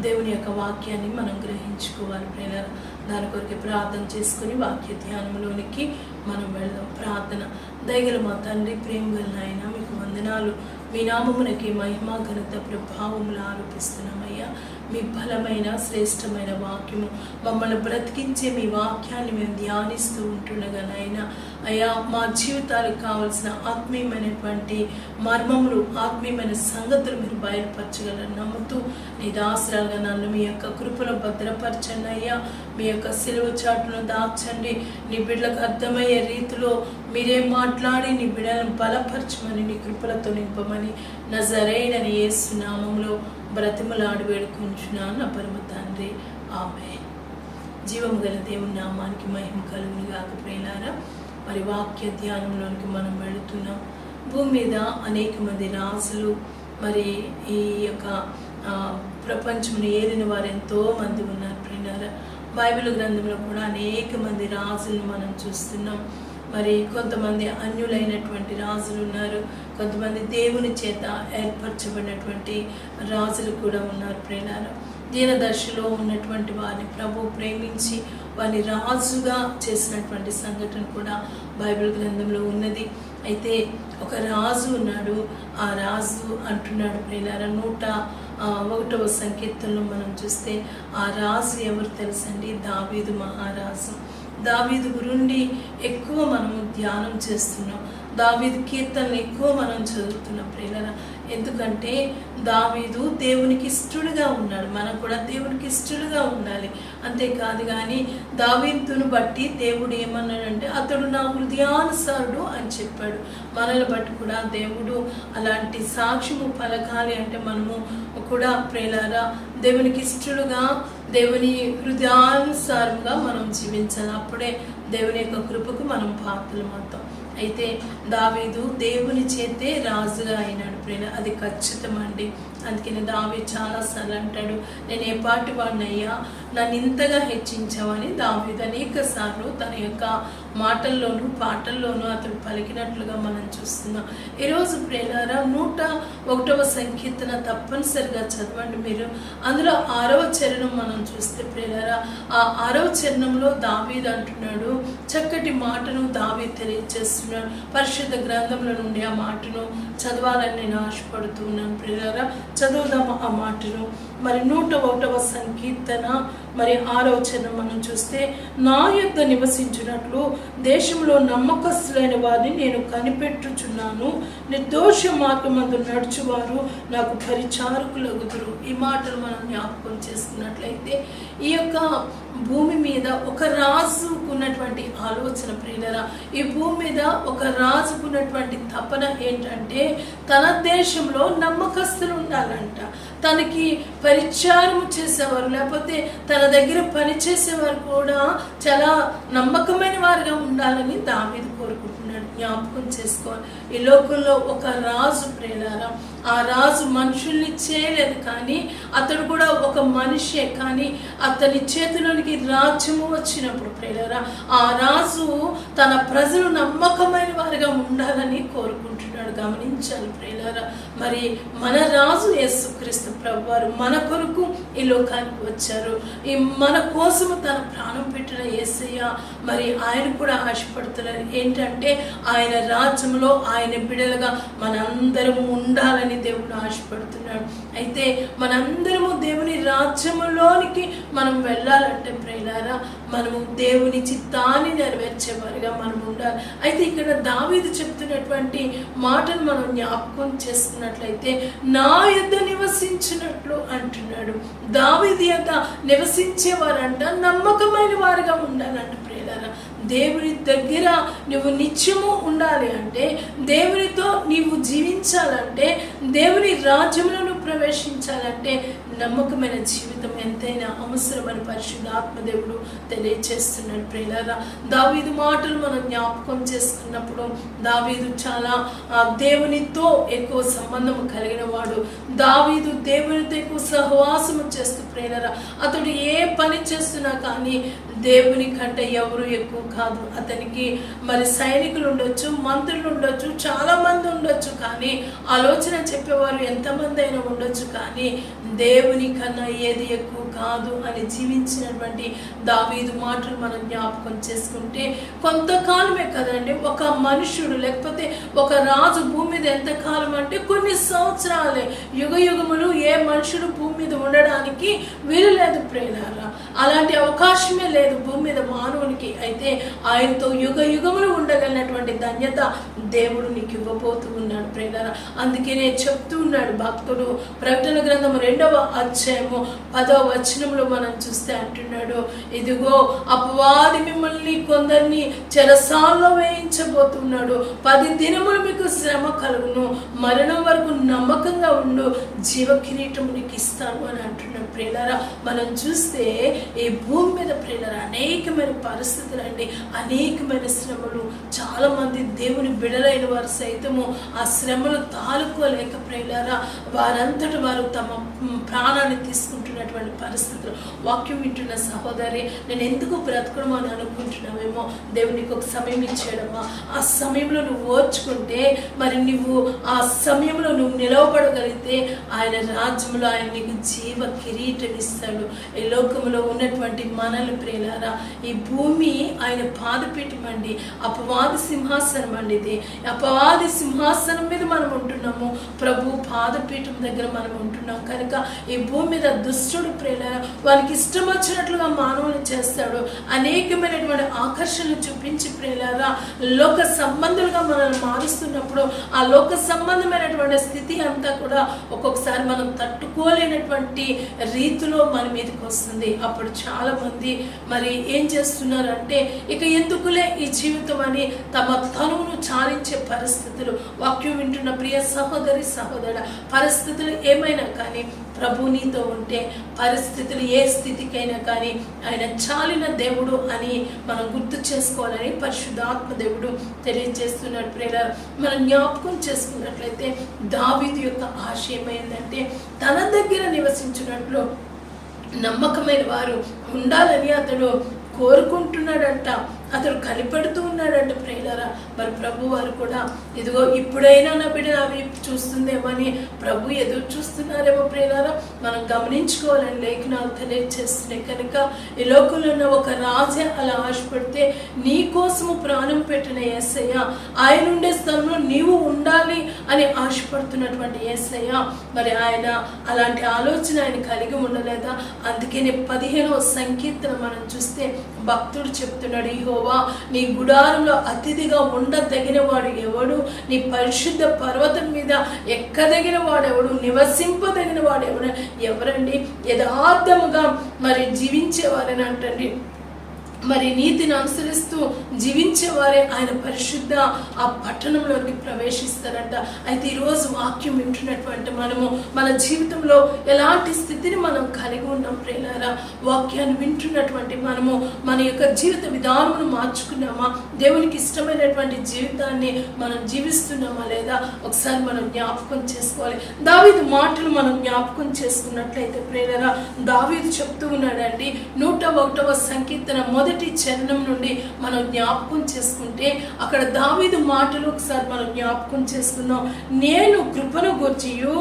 దేవుని యొక్క వాక్యాన్ని మనం గ్రహించుకోవాలి. ప్రియులారా, దాని కొరకు ప్రార్థన చేసుకుని వాక్య ధ్యానంలోనికి మనం వెళదాం. ప్రార్థన. దయగల మా తండ్రి, ప్రేమ గల నాయన, మీకు వందనాలు. మీ నామమునకి మహిమ ఘనత ప్రభావములు ఆరోపిస్తున్నామయ్యా. మీ బలమైన శ్రేష్టమైన వాక్యము మమ్మల్ని బ్రతికించే మీ వాక్యాన్ని మేము ధ్యానిస్తూ ఉంటుండగా నాయన అయ్యా, మా జీవితాలకు కావలసిన ఆత్మీయమైనటువంటి మర్మములు, ఆత్మీయమైన సంగతులు మీరు బయలుపరచగలరు నమ్ముతూ నీ దాసరాలుగా నన్ను మీ యొక్క కృపలో భద్రపరచండి అయ్యా. మీ యొక్క సిలువ చాటును దాచండి. నీ బిడ్డలకు అర్థమయ్యే రీతిలో మీరే మాట్లాడి నీ బిడ్డలను బలపరచమని, నీ కృపలతో నింపమని నజరేయుడైన యేసు నామములో బ్రతిమలాడి వేడుకుంటున్నాను నా పరమ తండ్రి. ఆమేన్. జీవము గల దేవుని నామానికి మహిమ కలుగును గాక. ప్రియులారా, మరి వాక్య ధ్యానంలోనికి మనం వెళుతున్నాం. భూమి మీద అనేక మంది రాజులు, మరి ఈ యొక్క ప్రపంచంలో ఏలిన వారు ఎంతో మంది ఉన్నారు. ప్రియులారా, బైబిల్ గ్రంథంలో కూడా అనేక మంది రాజులను మనం చూస్తున్నాం. మరి కొంతమంది అన్యులైనటువంటి రాజులు ఉన్నారు, కొంతమంది దేవుని చేత ఏర్పరచబడినటువంటి రాజులు కూడా ఉన్నారు. ప్రియులారా, దీనదర్శిలో ఉన్నటువంటి వారిని ప్రభు ప్రేమించి వారిని రాజుగా చేసినటువంటి సంఘటన కూడా బైబిల్ గ్రంథంలో ఉన్నది. అయితే ఒక రాజు ఉన్నాడు. ఆ రాజు అంటున్నాడు ప్రియులారా, 101వ సంకీర్తనలో మనం చూస్తే ఆ రాజు ఎవరు తెలుసండి? దావీదు మహారాజు. దావీదు గురించి ఎక్కువ మనము ధ్యానం చేస్తున్నాం. దావీదు కీర్తనలు ఎక్కువ మనం చదువుతున్నాం ప్రియులారా. ఎందుకంటే దావీదు దేవునికి ఇష్టడుగా ఉన్నాడు. మనం కూడా దేవునికి ఇష్టడుగా ఉండాలి. అంతేకాదు కానీ దావీదును బట్టి దేవుడు ఏమన్నాడంటే అతడు నా హృదయానుసారుడు అని చెప్పాడు. మనల్ని బట్టి కూడా దేవుడు అలాంటి సాక్ష్యము పలకాలి అంటే మనము కూడా ప్రియులారా దేవునికి ఇష్టడుగా, దేవుని హృదయానుసారంగా మనం జీవించాలి. అప్పుడే దేవుని యొక్క కృపకు మనం పాత్రలు అవుతాం. అయితే దావీదు దేవుని చేతే రాజుగా అయినాడు ప్రియులారా, అది ఖచ్చితమండి. అందుకని దావీదు చాలాసార్లు అంటాడు, నేను ఏ పాటి వాడినయ్యా, నన్ను ఇంతగా హెచ్చించావని దావీదు అనేక సార్లు తన యొక్క మాటల్లోనూ పాటల్లోనూ అతడు పలికినట్లుగా మనం చూస్తున్నాం. ఈరోజు ప్రియులారా 101వ సంకీర్తన తప్పనిసరిగా చదవండి మీరు. అందులో 6వ చరణం మనం చూస్తే ప్రియులారా, ఆ 6వ చరణంలో దావీదు అంటున్నాడు, చక్కటి మాటను దావీదు తెలియజేస్తున్నాడు. పరిశుద్ధ గ్రంథంలో నుండి ఆ మాటను చదవాలని నేను ఆశపడుతూ ఉన్నాను ప్రియులారా. చదువుదాము ఆ మాటను. మరి 101వ సంకీర్తన మరి 6వ చరణం మనం చూస్తే, నా యొద్ద నివసించినట్లు దేశంలో నమ్మకస్తులైన వారిని నేను కనిపెట్టుచున్నాను, నిర్దోష మార్గమందు నడుచువారు నాకు పరిచారకులగుదురు. ఈ మాటలు మనం జ్ఞాపకం చేసుకున్నట్లయితే ఈ యొక్క భూమి మీద ఒక రాజుకున్నటువంటి ఆలోచన ప్రియులారా, ఈ భూమి మీద ఒక రాజుకున్నటువంటి తపన ఏంటంటే తన దేశంలో నమ్మకస్తులు ఉండాలంట. తనకి పరిచారం చేసేవారు, లేకపోతే తన దగ్గర పనిచేసేవారు కూడా చాలా నమ్మకమైన వారుగా ఉండాలని దావీదు కోరుకుంటున్నాడు. జ్ఞాపకం చేసుకోవాలి, ఈ లోకంలో ఒక రాజు ప్రియులారా ఆ రాజు మనుషుల్ని చేయలేదు, కానీ అతడు కూడా ఒక మనిషే. కానీ అతని చేతిలోనికి రాజ్యము వచ్చినప్పుడు ప్రియులారా, ఆ రాజు తన ప్రజలు నమ్మకమైన వారిగా ఉండాలని కోరుకుంటున్నాడు. గమనించాలి ప్రియులారా. మరి మన రాజు యేసుక్రీస్తు ప్రభువారు మన కొరకు ఈ లోకానికి వచ్చారు. ఈ మన కోసము తన ప్రాణం పెట్టిన యేసయ్య మరి ఆయన కూడా ఆశపడుతున్నారు ఏంటంటే ఆయన రాజ్యంలో ఆయన బిడ్డలుగా మనందరము ఉండాలని దేవుడు ఆశపడుతున్నాడు. అయితే మనందరము దేవుని రాజ్యములోనికి మనం వెళ్ళాలంటే ప్రియులారా, మనము దేవుని చిత్తాన్ని నెరవేర్చేవారిగా మనం ఉండాలి. అయితే ఇక్కడ దావీదు చెప్తున్నటువంటి మాటను మనం జ్ఞాపకం చేసుకున్నట్లయితే నా యొద్ద నివసించినట్లు అంటున్నాడు. దావీదు యొద్ద నివసించేవారంట నమ్మకమైన వారిగా ఉండాలంట ప్రియులారా. దేవుని దగ్గర నువ్వు నిత్యము ఉండాలి అంటే, దేవునితో నీవు జీవించాలంటే, దేవుని రాజ్యంలో నువ్వు ప్రవేశించాలంటే నమ్మకమైన జీవితం ఎంతైనా అవసరమని పరిశుద్ధాత్మదేవుడు తెలియచేస్తున్నాడు ప్రియులారా. దావీదు మాటలు మనం జ్ఞాపకం చేసుకున్నప్పుడు దావీదు చాలా దేవునితో ఎక్కువ సంబంధం కలిగిన వాడు. దావీదు దేవునితో ఎక్కువ సహవాసము చేస్తూ ప్రియులారా, అతడు ఏ పని చేస్తున్నా కానీ దేవుని కంటే ఎవరు ఎక్కువ కాదు. అతనికి మరి సైనికులు ఉండొచ్చు, మంత్రులు ఉండొచ్చు, చాలా మంది ఉండొచ్చు, కానీ ఆలోచన చెప్పేవారు ఎంతమంది అయినా ఉండొచ్చు, కానీ దేవుని కన్నా ఏది ఎక్కువ కాదు అని జీవించినటువంటి దావీదు మాటలు మనం జ్ఞాపకం చేసుకుంటే కొంతకాలమే కదండి ఒక మనుషుడు లేకపోతే ఒక రాజు భూమి మీద ఎంతకాలం అంటే కొన్ని సంవత్సరాలే. యుగ యుగములు ఏ మనుషుడు భూమి మీద ఉండడానికి వీలు లేదు ప్రియులారా. అలాంటి అవకాశమే లేదు భూమి మీద మానవునికి. అయితే ఆయనతో యుగ యుగములు ఉండగలిగినటువంటి ధన్యత దేవుడు నీకు ఇవ్వబోతూ ఉన్నాడు ప్రియులారా. అందుకనే చెప్తూ ఉన్నాడు భక్తుడు ప్రకటన గ్రంథం 2వ అధ్యాయము 10వ వచనంలో మనం చూస్తే అంటున్నాడు, ఇదిగో అపవాది మిమ్మల్ని కొందరిని చెరసాల్లో వేయించబోతున్నాడు, 10 దినములు మీకు శ్రమ కలుగును, మరణం వరకు నమ్మకంగా ఉండు, జీవ కిరీటము నీకు ఇస్తాను అని అంటున్నాడు ప్రియులారా. మనం చూస్తే ఈ భూమి మీద ప్రియులారా అనేకమైన పరిస్థితులు అండి, అనేకమైన శ్రమలు. చాలా మంది దేవుని బిడలైన వారు సైతము ఆ శ్రమలు తాలుకోలేక ప్రియులారా వారంతటి వారు తమ ప్రాణాన్ని తీసుకుంటున్నటువంటి పరిస్థితులు. వాక్యం వింటున్న సహోదరి, నేను ఎందుకు బ్రతకడం అని అనుకుంటున్నావేమో, దేవునికి ఒక సమయం ఇచ్చాడమ్మా. ఆ సమయంలో నువ్వు ఓర్చుకుంటే మరి నువ్వు ఆ సమయంలో నువ్వు నిలవబడగలిగితే ఆయన రాజ్యంలో ఆయన నీకు జీవ కిరీటం ఇస్తాడు. ఈ లోకంలో ఉన్నటువంటి మనల్ని ప్రియులారా, ఈ భూమి ఆయన పాదపీఠం అండి, అపవాది సింహాసనం అండి. ఇది అపవాది సింహాసనం మీద మనం ఉంటున్నాము, ప్రభు పాదపీఠం దగ్గర మనం ఉంటున్నాం. కనుక ఈ భూమి మీద దుష్టుడు ప్రియులారా వానికి ఇష్టం వచ్చినట్లుగా మానవుని చేస్తాడు. అనేకమైనటువంటి ఆకర్షణలు చూపించి ప్రియులారా లోక సంబంధులుగా మనల్ని మారుస్తున్నప్పుడు ఆ లోక సంబంధమైనటువంటి స్థితి అంతా కూడా ఒక్కొక్కసారి మనం తట్టుకోలేనటువంటి రీతిలో మన మీదకి వస్తుంది. అప్పుడు చాలా మంది మరి ఏం చేస్తున్నారంటే ఇక ఎందుకులే ఈ జీవితం అని తమ తనువును చాలించే పరిస్థితులు. వాక్యం వింటున్న ప్రియ సహోదరి సహోదరుడ, పరిస్థితులు ఏమైనా కానీ ప్రభు నీతో ఉంటే పరిస్థితులు ఏ స్థితికైనా కానీ ఆయన చాలిన దేవుడు అని మనం గుర్తు చేసుకోవాలని పరిశుద్ధాత్మ దేవుడు తెలియజేస్తున్నాడు ప్రియులారా. మనం జ్ఞాపకం చేసుకున్నట్లయితే దావీదు యొక్క ఆశయం ఏంటంటే తన దగ్గర నివసించినట్లు నమ్మకమైన వారు ఉండాలని అతడు కోరుకుంటున్నాడంట, అతడు కనిపెడుతూ ఉన్నాడంట ప్రియులారా. మరి ప్రభు వారు కూడా ఇదిగో ఇప్పుడైనా నా బిడ్డ అవి చూస్తుందేమో అని ప్రభు ఎదురు చూస్తున్నారేమో ప్రియులారా. మనం గమనించుకోవాలని లేఖనాలు తెలియజేస్తున్నాయి. కనుక ఈ లోకంలో ఉన్న ఒక రాజే అలా ఆశపడితే నీ కోసము ప్రాణం పెట్టిన యేసయ్య, ఆయన ఉండే స్థలంలో నీవు ఉండాలి అని ఆశపడుతున్నటువంటి యేసయ్య మరి ఆయన అలాంటి ఆలోచన ఆయన కలిగి ఉండలేదా? అందుకనే 15వ సంకీర్తన మనం చూస్తే భక్తుడు చెప్తున్నాడు, యెహోవా నీ గుడారంలో అతిథిగా ఉండదగిన వాడు ఎవడు, నీ పరిశుద్ధ పర్వతం మీద ఎక్కదగిన వాడెవడు, నివసింపదగిన వాడెవడు, ఎవరండి? యథార్థముగా మరి జీవించేవారని అంటండి. మరి నీతిని అనుసరిస్తూ జీవించేవారే ఆయన పరిశుద్ధ ఆ పట్టణంలోకి ప్రవేశిస్తారంట. అయితే ఈరోజు వాక్యం వింటున్నటువంటి మనము మన జీవితంలో ఎలాంటి స్థితిని మనం కలిగి ఉన్నాం ప్రియులారా? వాక్యాన్ని వింటున్నటువంటి మనము మన యొక్క జీవిత విధానమును మార్చుకున్నామా? దేవునికి ఇష్టమైనటువంటి జీవితాన్ని మనం జీవిస్తున్నామా లేదా? ఒకసారి మనం జ్ఞాపకం చేసుకోవాలి. దావీదు మాటలు మనం జ్ఞాపకం చేసుకున్నట్లయితే ప్రియులారా, దావీదు చెప్తూ ఉన్నాడండి, 101వ సంకీర్తన మొదటి చరణం నుండి మనం జ్ఞాపకం చేసుకుంటే అక్కడ దావీదు మాటలు ఒకసారి మనం జ్ఞాపకం చేసుకుందాం. నేను కృపను గూర్చియు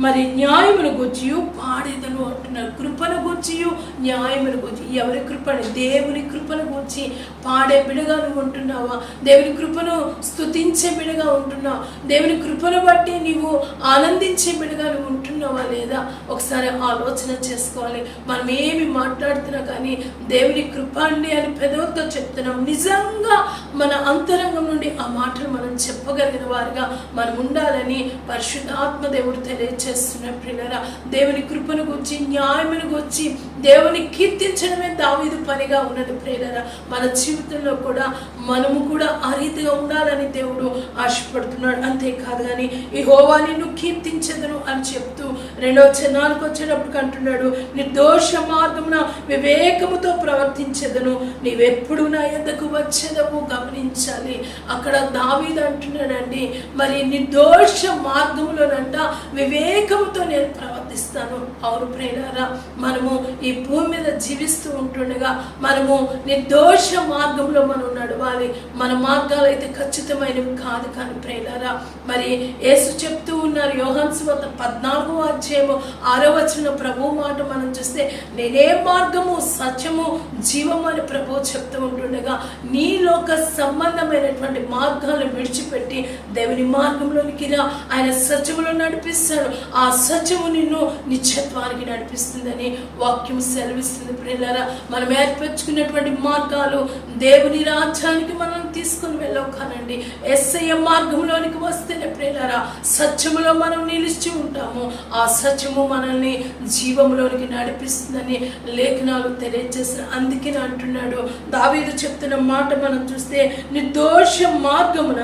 మరి న్యాయమును గూర్చియు పాడేదను అంటున్నారు. కృపను గూర్చియు న్యాయమును గూర్చి, ఎవరి కృపను? దేవుని కృపను గూర్చి పాడే బిడగా నువ్వు ఉంటున్నావా? దేవుని కృపను స్తుతించే బిడగా ఉంటున్నావా? దేవుని కృపను బట్టి నీవు ఆనందించే బిడగా నువ్వు ఉంటున్నావా లేదా? ఒకసారి ఆలోచన చేసుకోవాలి. మనం ఏమి మాట్లాడుతున్నా కానీ దేవుని కృప అండి అని పెదవుతో చెప్తున్నాం. నిజంగా మన అంతరంగం నుండి ఆ మాటలు మనం చెప్పగలిగిన వారుగా మనం ఉండాలని పరిశుద్ధాత్మ దేవుడు తెలియజేస్తున్నారు ప్రియులారా. దేవుని కృపను గురించి, న్యాయమును గురించి దేవుని కీర్తించడమే దావీదు పనిగా ఉన్నది ప్రియులారా. మన జీవితంలో కూడా మనము కూడా ఆ రీతిగా ఉండాలని దేవుడు ఆశపడుతున్నాడు. అంతేకాదు కానీ యెహోవా నిన్ను కీర్తించెదను అని చెప్తూ 2వ చరణానికి వచ్చేటప్పుడు అంటున్నాడు, నిర్దోష మార్గమున వివేకముతో ప్రవర్తించెదను, నీవెప్పుడు నా యొద్దకు వచ్చేదవు. గమనించాలి, అక్కడ దావీదు అంటున్నాడండి, మరి నిర్దోష మార్గములోనంట వివేకముతో నేను ప్రవర్తిస్తాను. అవును ప్రియులారా, మనము ఈ భూమి మీద జీవిస్తూ ఉంటుండగా మనము నిర్దోష మార్గంలో మనం నడవాలి. మన మార్గాలు అయితే ఖచ్చితమైనవి కాదు. కానీ ప్రియులారా, మరి యేసు చెప్తూ ఉన్నారు, యోహాను సువార్త 14వ అధ్యాయము 6వ వచనం ప్రభు మాట మనం చూస్తే, నేనే మార్గము సత్యము జీవము అని ప్రభు చెప్తూ ఉంటుండగా నీ లోక సంబంధమైనటువంటి మార్గాలను విడిచిపెట్టి దేవుని మార్గంలోనికి రా. ఆయన సత్యములో నడిపిస్తాడు. ఆ సత్యము నిన్ను నిత్యత్వానికి నడిపిస్తుందని వాక్యం సెలవిస్తుంది ప్రియులారా. మనం ఏర్పరచుకున్నటువంటి మార్గాలు దేవుని రాజ్యానికి మనం తీసుకుని వెళ్ళవు కానండి. యేసయ్య మార్గంలోనికి వస్తేనే ప్రియులారా సత్యములో మనం నిలిచి ఉంటాము. ఆ సత్యము మనల్ని జీవంలోనికి నడిపిస్తుందని లేఖనాలు తెలియజేసిన. అందుకే అంటున్నాడు దావీదు చెప్తున్న మాట మనం చూస్తే, నిర్దోష మార్గమున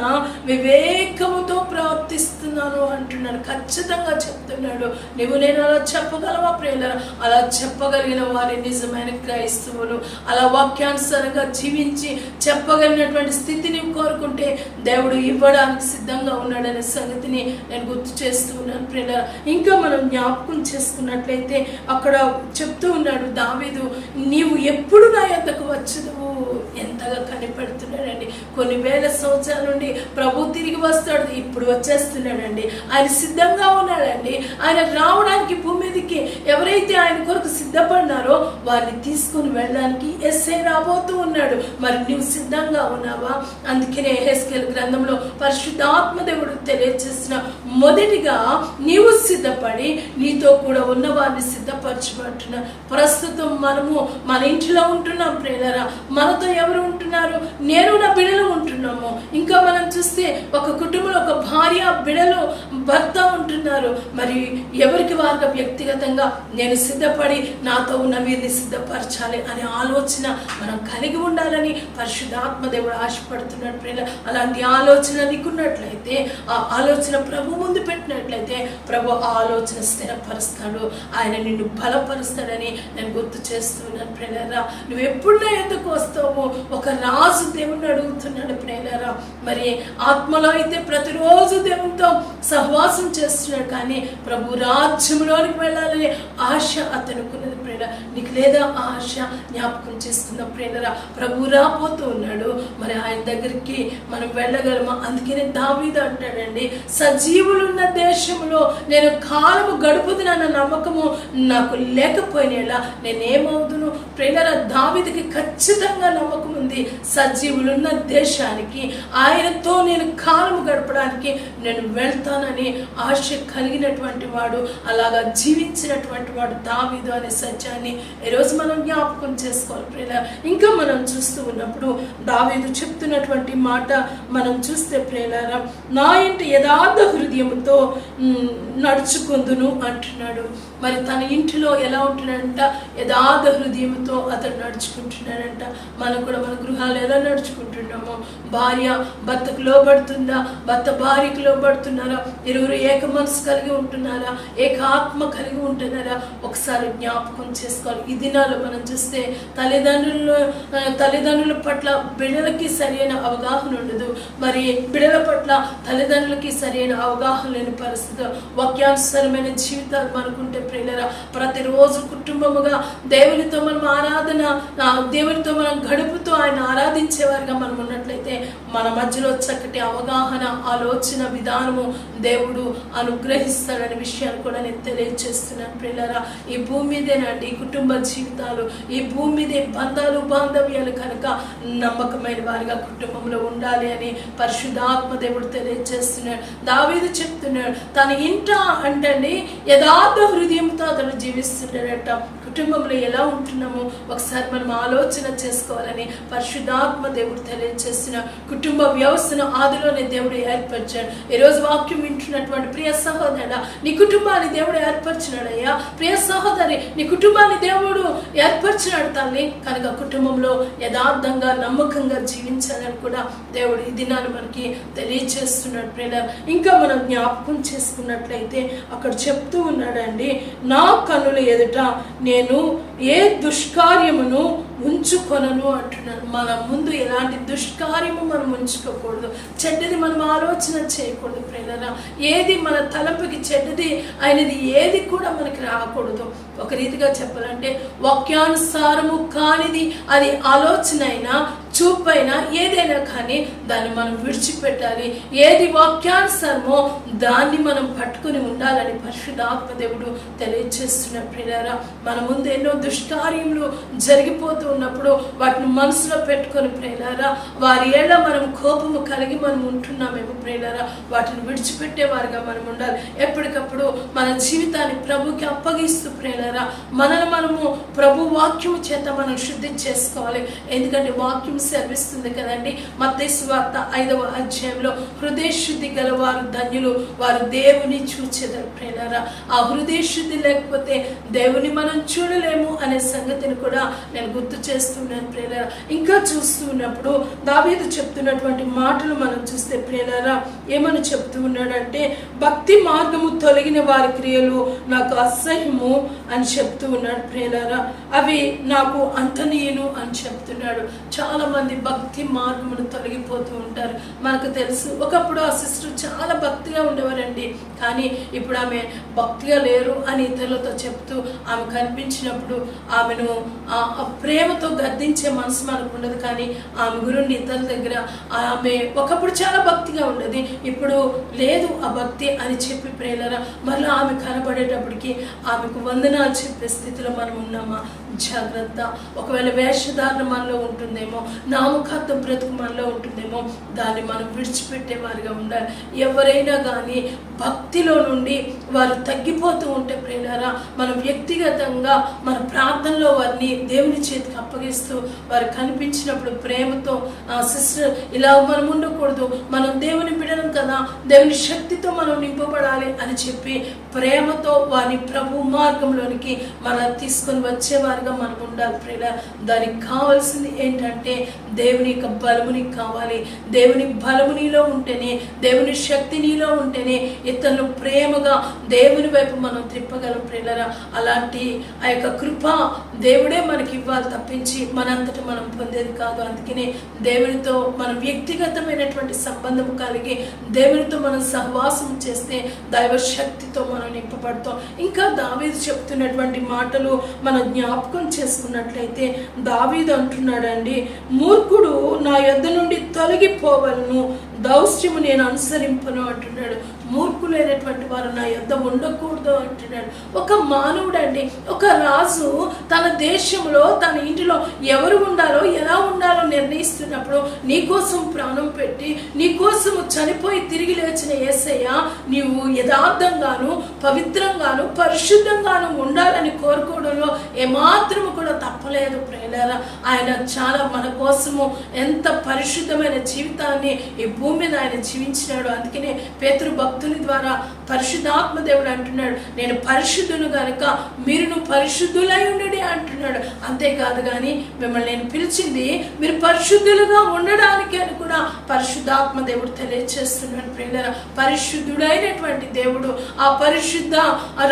వివేకముతో ప్రవర్తిస్తున్నాను అంటున్నాడు. ఖచ్చితంగా చెప్తున్నాడు. నువ్వు నేను అలా చెప్పగలవా ప్రియులారా? అలా చెప్పగలిగిన వారి నిజమైన క్రైస్తవులు. అలా వాక్యానుసారంగా జీవించి చెప్పగలిగినటువంటి స్థితిని కోరుకుంటే దేవుడు ఇవ్వడానికి సిద్ధంగా ఉన్నాడనే సంగతిని నేను గుర్తు చేస్తూ ఉన్నాను ప్రియులారా. ఇంకా మనం జ్ఞాపకం చేసుకున్నట్లయితే అక్కడ చెప్తూ ఉన్నాడు దావీదు, నీవు ఎప్పుడు నా యొద్దకు వచ్చేదవు. ఎంతగా కనిపెడుతున్నాడండి. కొన్ని వేల సంవత్సరాల నుండి ప్రభు తిరిగి వస్తాడు, ఇప్పుడు వచ్చేస్తున్నాడండి. ఆయన సిద్ధంగా ఉన్నాడండి. ఆయన రావడానికి భూమి మీదకి ఎవరైతే ఆయన కొరకు సిద్ధపడినారో వారిని తీసుకుని వెళ్ళడానికి యేసయ్య రాబోతూ ఉన్నాడు. మరి నువ్వు సిద్ధంగా ఉన్నావా? అందుకనే యెహెజ్కేలు గ్రంథంలో పరిశుద్ధాత్మ దేవుడు తెలియజేసిన, మొదటిగా నీవు సిద్ధపడి నీతో కూడా ఉన్న వారిని సిద్ధపరచబడుతున్నా. ప్రస్తుతం మనము మన ఇంట్లో ఉంటున్నాం ప్రియులారా. మనతో ఎవరు ఉంటున్నారు? నేను నా బిడ్డలు ఉంటున్నాము. ఇంకా మనం చూస్తే ఒక కుటుంబంలో ఒక భార్య, బిడ్డలు, భర్త ఉంటున్నారు. మరి ఎవరికి వారికి వ్యక్తిగతంగా నేను సిద్ధపడి నాతో ఉన్న వీరిని సిద్ధపరచాలి అనే ఆలోచన మనం కలిగి ఉండాలని పరిశుద్ధాత్మ దేవుడు ఆశపడుతున్నాడు ప్రియులారా. అలాంటి ఆలోచన నీకున్నట్లయితే, ఆ ఆలోచన ప్రభు ముందు పెట్టినట్లయితే ప్రభు ఆ ఆలోచన స్థిరపరుస్తాడు. ఆయన నిన్ను బలపరుస్తాడని నేను గుర్తు చేస్తున్నాను ప్రియులారా. నువ్వు ఎప్పుడు నా ఎందుకు వస్తావు? ఒక రాజు దేవుణ్ణి అడుగుతున్నాడు ప్రియులారా. మరి ఆత్మలో అయితే ప్రతిరోజు దేవునితో సహవాసం చేస్తున్నాడు. కానీ ప్రభు రాజ్యంలోనికి వెళ్ళాలని ఆశ అతనుకున్నది ప్రియులారా. నీకు లేదా ఆశ? జ్ఞాపకం చేసుకుందాం ప్రియులారా. ప్రభు రాబోతూ ఉన్నాడు. మరి ఆయన దగ్గరికి మనం వెళ్ళగలమా? అందుకనే దావీదు అంటాడండి, సజీవులున్న దేశంలో నేను కాలము గడుపుదునన్న నమ్మకము నాకు లేకపోయినా నేనేమవుదును? ప్రియులారా, దావీదుకి ఖచ్చితంగా నమ్మకం ఉంది. సజీవులున్న దేశానికి ఆయనతో నేను కాలము గడపడానికి నేను వెళ్తానని ఆశ కలిగినటువంటి వాడు, అలాగా జీవించినటువంటి వాడు దావీదు అనే సత్యాన్ని ఈరోజు మనం జ్ఞాపకం చేసుకోవాలి ప్రియులారా. ఇంకా మనం చూస్తూ ఉన్నప్పుడు దావీదు చెప్తున్నటువంటి మాట మనం చూస్తే ప్రియులారా, నా ఇంటి యథార్థ హృదయముతో నడుచుకుందును అంటున్నాడు. మరి తన ఇంటిలో ఎలా ఉంటున్నాడంట, యథార్థ హృదయంతో అతను నడుచుకుంటున్నాడంట. మనం కూడా మన గృహాలు ఎలా నడుచుకుంటున్నామో, భార్య భర్తకు లోబడుతుందా, భర్త భార్యకు లోబడుతున్నారా, ఇరువురు ఏక మనసు కలిగి ఉంటున్నారా, ఏక ఆత్మ కలిగి ఉంటున్నారా, ఒకసారి జ్ఞాపకం చేసుకోవాలి. ఈ దినాల్లో మనం చూస్తే తల్లిదండ్రుల పట్ల బిడ్డలకి సరైన అవగాహన ఉండదు. మరి బిడ్డల పట్ల తల్లిదండ్రులకి సరైన అవగాహన లేని పరిస్థితి, వాక్యానుసారమైన జీవితాలు మనకుంటే ప్రియులారా, ప్రతిరోజు కుటుంబముగా దేవునితో మనం దేవునితో మనం గడుపుతూ ఆయన ఆరాధించేవారుగా మనం ఉన్నట్లయితే మన మధ్యలో చక్కటి అవగాహన, ఆలోచన విధానము దేవుడు అనుగ్రహిస్తాడనే విషయాన్ని కూడా నేను తెలియజేస్తున్నాను ప్రియులారా. ఈ భూమి మీదేనండి ఈ కుటుంబ జీవితాలు, ఈ భూమి మీదే బంధాలు బాంధవ్యాలు కనుక నమ్మకమైన వారిగా కుటుంబంలో ఉండాలి అని పరిశుద్ధాత్మ దేవుడు తెలియజేస్తున్నాడు. దావీదు చెప్తున్నాడు, తన ఇంట అంటే యథార్థ హృదయంతో అతను జీవిస్తున్నాడట. కుటుంబంలో ఎలా ఉంటున్నామో ఒకసారి మనం ఆలోచన చేసుకోవాలని పరిశుద్ధాత్మ దేవుడు తెలియజేస్తున్న కుటుంబ వ్యవస్థను ఆదిలోనే దేవుడు ఏర్పరిచాడు. ఈరోజు వాక్యం వింటున్నటువంటి ప్రియ సహోదరుడా, నీ కుటుంబాన్ని దేవుడు ఏర్పరిచినాడయ్యా. ప్రియ సహోదరి, నీ కుటుంబాన్ని దేవుడు ఏర్పరిచినాడు తల్లి. కనుక కుటుంబంలో యథార్థంగా నమ్మకంగా జీవించాలని కూడా దేవుడు ఈ దినాలు మనకి తెలియజేస్తున్నాడు ప్రియుల. ఇంకా మనం జ్ఞాపకం చేసుకున్నట్లయితే అక్కడ చెప్తూ ఉన్నాడండి, నా కన్నుల ఎదుట నేను ఏ దుష్కార్యమును ఉంచుకొనను అంటున్నాను. మన ముందు ఎలాంటి దుష్కార్యము మనం ఉంచుకోకూడదు, చెడ్డది మనం ఆలోచన చేయకూడదు ప్రియులారా. ఏది మన తలంపుకి చెడ్డది అయినది ఏది కూడా మనకి రాకూడదు. ఒక రీతిగా చెప్పాలంటే వాక్యానుసారము కానిది అది ఆలోచన అయినా చూపైనా ఏదైనా కానీ దాన్ని మనం విడిచిపెట్టాలి. ఏది వాక్యానుసారమో దాన్ని మనం పట్టుకుని ఉండాలని పరిశుద్ధాత్మ దేవుడు తెలియజేస్తున్న ప్రియులారా. మన ముందు ఎన్నో దుష్కార్యములు జరిగిపోతూ ఉన్నప్పుడు వాటిని మనసులో పెట్టుకొని ప్రియులారా, వారి ఏళ్ళ మనం కోపము కలిగి మనం ఉంటున్నామేమో ప్రియులారా, వాటిని విడిచిపెట్టేవారుగా మనం ఉండాలి. ఎప్పటికప్పుడు మన జీవితాన్ని ప్రభుకి అప్పగిస్తూ ప్రియులారా, మనము ప్రభు వాక్యము చేత మనం శుద్ధి చేసుకోవాలి. ఎందుకంటే వాక్యం సెలవిస్తుంది కదండి, మత్తయి సువార్త 5వ అధ్యాయంలో హృదయ శుద్ధి గలవారు ధన్యులు, వారు దేవుని చూచెదరు ప్రియులారా. ఆ హృదయ శుద్ధి లేకపోతే దేవుని మనం చూడలేము అనే సంగతిని కూడా నేను గుర్తు చేస్తున్నాను ప్రియులారా. ఇంకా చూస్తూ ఉన్నప్పుడు దావీదు చెప్తున్నటువంటి మాటలు మనం చూస్తే ప్రియులారా, ఏమని చెప్తూ ఉన్నాడంటే, భక్తి మార్గము తొలగిన వారి క్రియలు నాకు అసహ్యము అని చెప్తూ ఉన్నాడు ప్రియులారా. అవి నాకు అంతనీయును అని చెప్తున్నాడు. చాలా మంది భక్తి మార్గమును తొలగిపోతూ ఉంటారు. మనకు తెలుసు, ఒకప్పుడు ఆ సిస్టర్ చాలా భక్తిగా ఉండేవారండి, కానీ ఇప్పుడు ఆమె భక్తిగా లేరు అని ఇతరులతో చెప్తూ ఆమె కనిపించినప్పుడు ఆమెను ప్రేమతో గద్దించే మనసు మనకు ఉండదు. కానీ ఆమె గురుండి ఇతరుల దగ్గర ఆమె ఒకప్పుడు చాలా భక్తిగా ఉండేది, ఇప్పుడు లేదు ఆ భక్తి అని చెప్పి ప్రేలరా మళ్ళీ ఆమె కనబడేటప్పటికి ఆమెకు వందనాలు చెప్పే స్థితిలో మనం ఉన్నామా? జాగ్రత్త. ఒకవేళ వేషధారణ మనలో ఉంటుందేమో, నామకార్థం బ్రతుకు మనలో ఉంటుందేమో, దాన్ని మనం విడిచిపెట్టే వారిగా ఉండాలి. ఎవరైనా కానీ భక్తిలో నుండి వారు తగ్గిపోతూ ఉంటే ప్రియులారా, మనం వ్యక్తిగతంగా మన ప్రార్థనలో వారిని దేవుని చేతికి అప్పగిస్తూ వారు కనిపించినప్పుడు ప్రేమతో, సిస్టర్ ఇలా మనం ఉండకూడదు, మనం దేవుని బిడ్డలం కదా, దేవుని శక్తితో మనం నింపబడాలి అని చెప్పి ప్రేమతో వారిని ప్రభు మార్గంలోనికి మనం తీసుకొని వచ్చేవారుగా మనం ఉండాలి ప్రియులారా. దానికి కావాల్సింది ఏంటంటే దేవుని యొక్క బలము నీకు కావాలి. దేవుని బలము నీలో ఉంటేనే, దేవుని శక్తి నీలో ఉంటేనే ఇతరులు ప్రేమగా దేవుని వైపు మనం తిప్పగలం ప్రియులారా. అలాంటి ఆ యొక్క కృప దేవుడే మనకి ఇవ్వాలి తప్పించి మనంతటా మనం పొందేది కాదు. అందుకనే దేవునితో మనం వ్యక్తిగతమైనటువంటి సంబంధం కలిగి దేవునితో మనం సహవాసం చేస్తే దైవ శక్తితో మనం నింపబడతాం. ఇంకా దావీదు చెప్తున్నటువంటి మాటలు మనం జ్ఞాపకం చేసుకున్నట్లయితే దావీదు అంటున్నాడండి, మూర్ఖుడు నా యొద్ద నుండి తొలగిపోవలను, దౌష్ట్యము నేను అనుసరింపను అంటున్నాడు. మూర్ఖులైనటువంటి వారు నా యొద్ద ఉండకూడదు అంటున్నాడు. ఒక మానవుడు అండి, ఒక రాజు తన దేశంలో తన ఇంటిలో ఎవరు ఉండాలో ఎలా ఉండాలో నిర్ణయిస్తున్నప్పుడు నీకోసం ప్రాణం పెట్టి నీకోసం చనిపోయి తిరిగి లేచిన యేసయ్య నీవు యథార్థంగాను పవిత్రంగాను పరిశుద్ధంగాను ఉండాలని కోరుకోవడంలో ఏమాత్రము కూడా తప్పలేదు ప్రియులారా. ఆయన చాలా మన కోసము ఎంత పరిశుద్ధమైన జీవితాన్ని ఈ భూమి మీద ఆయన జీవించినాడు. అందుకనే పేతురు భక్తుని ద్వారా పరిశుద్ధాత్మ దేవుడు అంటున్నాడు, నేను పరిశుద్ధును కనుక మీరును పరిశుద్ధులై ఉండండి అంటున్నాడు. అంతేకాదు కానీ మిమ్మల్ని నేను పిలిచింది మీరు పరిశుద్ధులుగా ఉండడానికి అని కూడా పరిశుద్ధాత్మ దేవుడు తెలియజేస్తున్నాడు ప్రియులారా. పరిశుద్ధుడైనటువంటి దేవుడు ఆ పరిశుద్ధ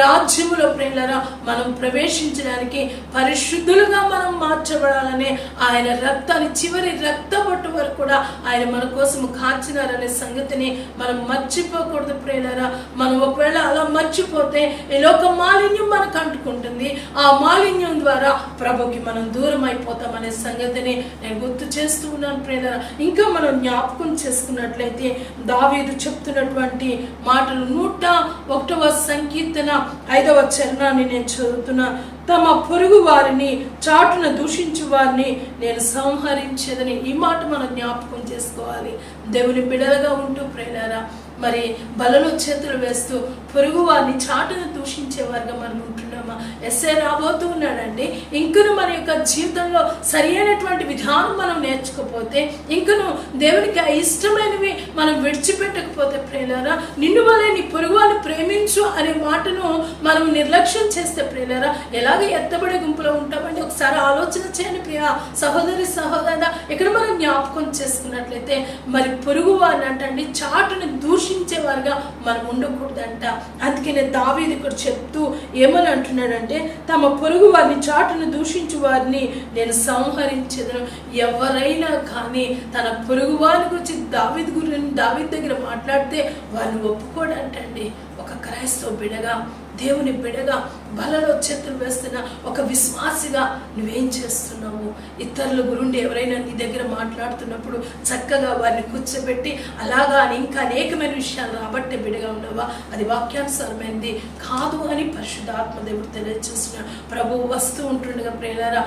రాజ్యములో ప్రియులారా మనం ప్రవేశించడానికి, పరిశుద్ధులుగా మనం మార్చబడాలని ఆయన రక్తాన్ని చివరి రక్త బొట్టు వరకు కూడా ఆయన మన కోసం కాచినారనే సంగతిని మనం మర్చిపోకూడదు ప్రియులారా. మనం ఒకవేళ అలా మర్చిపోతే ఈ లోక మాలిన్యం మనకు అంటుకుంటుంది. ఆ మాలిన్యం ద్వారా ప్రభుకి మనం దూరం అయిపోతామనే సంగతిని నేను గుర్తు చేస్తూ ఉన్నాను ప్రియులారా. ఇంకా మనం జ్ఞాపకం చేసుకున్నట్లయితే దావీదు చెప్తున్నటువంటి మాటలు 101వ సంకీర్తన 5వ చరణాన్ని నేను చదువుతున్నా. తమ పొరుగు వారిని చాటున దూషించు వారిని నేను సంహరించేదని. ఈ మాట మనం జ్ఞాపకం చేసుకోవాలి. దేవుని బిడలుగా ఉంటూ ప్రియులారా మరి బలలో చేతులు వేస్తూ పొరుగు వారిని చాటును దూషించేవారుగా మనం ఉంటున్నామా? ఎస్ఐ రాబోతూ ఉన్నాడండి. ఇంకను మన యొక్క జీవితంలో సరి అయినటువంటి విధానం మనం నేర్చుకోపోతే, ఇంకను దేవునికి ఇష్టమైనవి మనం విడిచిపెట్టకపోతే ప్రియులారా, నిన్ను వలె నీ పొరుగు వారిని ప్రేమించు అనే మాటను మనం నిర్లక్ష్యం చేస్తే ప్రియులారా ఎలాగ ఎత్తబడే గుంపులో ఉంటామండి? ఒకసారి ఆలోచన చేయండి ప్రియ సహోదరి సహోదర. ఇక్కడ మనం జ్ఞాపకం చేసుకున్నట్లయితే మరి పొరుగు వారిని అంటండి చాటుని దూషించేవారుగా మనం ఉండకూడదంట. అందుకనే దావీదు ఇక్కడ చెప్తూ ఏమని అంటున్నాడంటే, తమ పొరుగు వారిని చాటును దూషించు వారిని నేను సంహరించేదను. ఎవరైనా కానీ తన పొరుగు వారి గురించి దావీదు దగ్గర మాట్లాడితే వారిని ఒప్పుకోడంటండి. ఒక క్రైస్తవ బిడగా, దేవుని బిడగా, బలలో చేతులు వేస్తున్న ఒక విశ్వాసిగా నువ్వేం చేస్తున్నావు? ఇతరుల గురించి ఎవరైనా నీ దగ్గర మాట్లాడుతున్నప్పుడు చక్కగా వారిని కూర్చోబెట్టి అలాగా అని ఇంకా అనేకమైన విషయాలు రాబట్టే బిడగా ఉన్నావా? అది వాక్యానుసారమైంది కాదు అని పరిశుద్ధాత్మ దేవుడు తెలియజేస్తున్నాడు. ప్రభువు వస్తూ ఉంటుండగా ప్రియులారా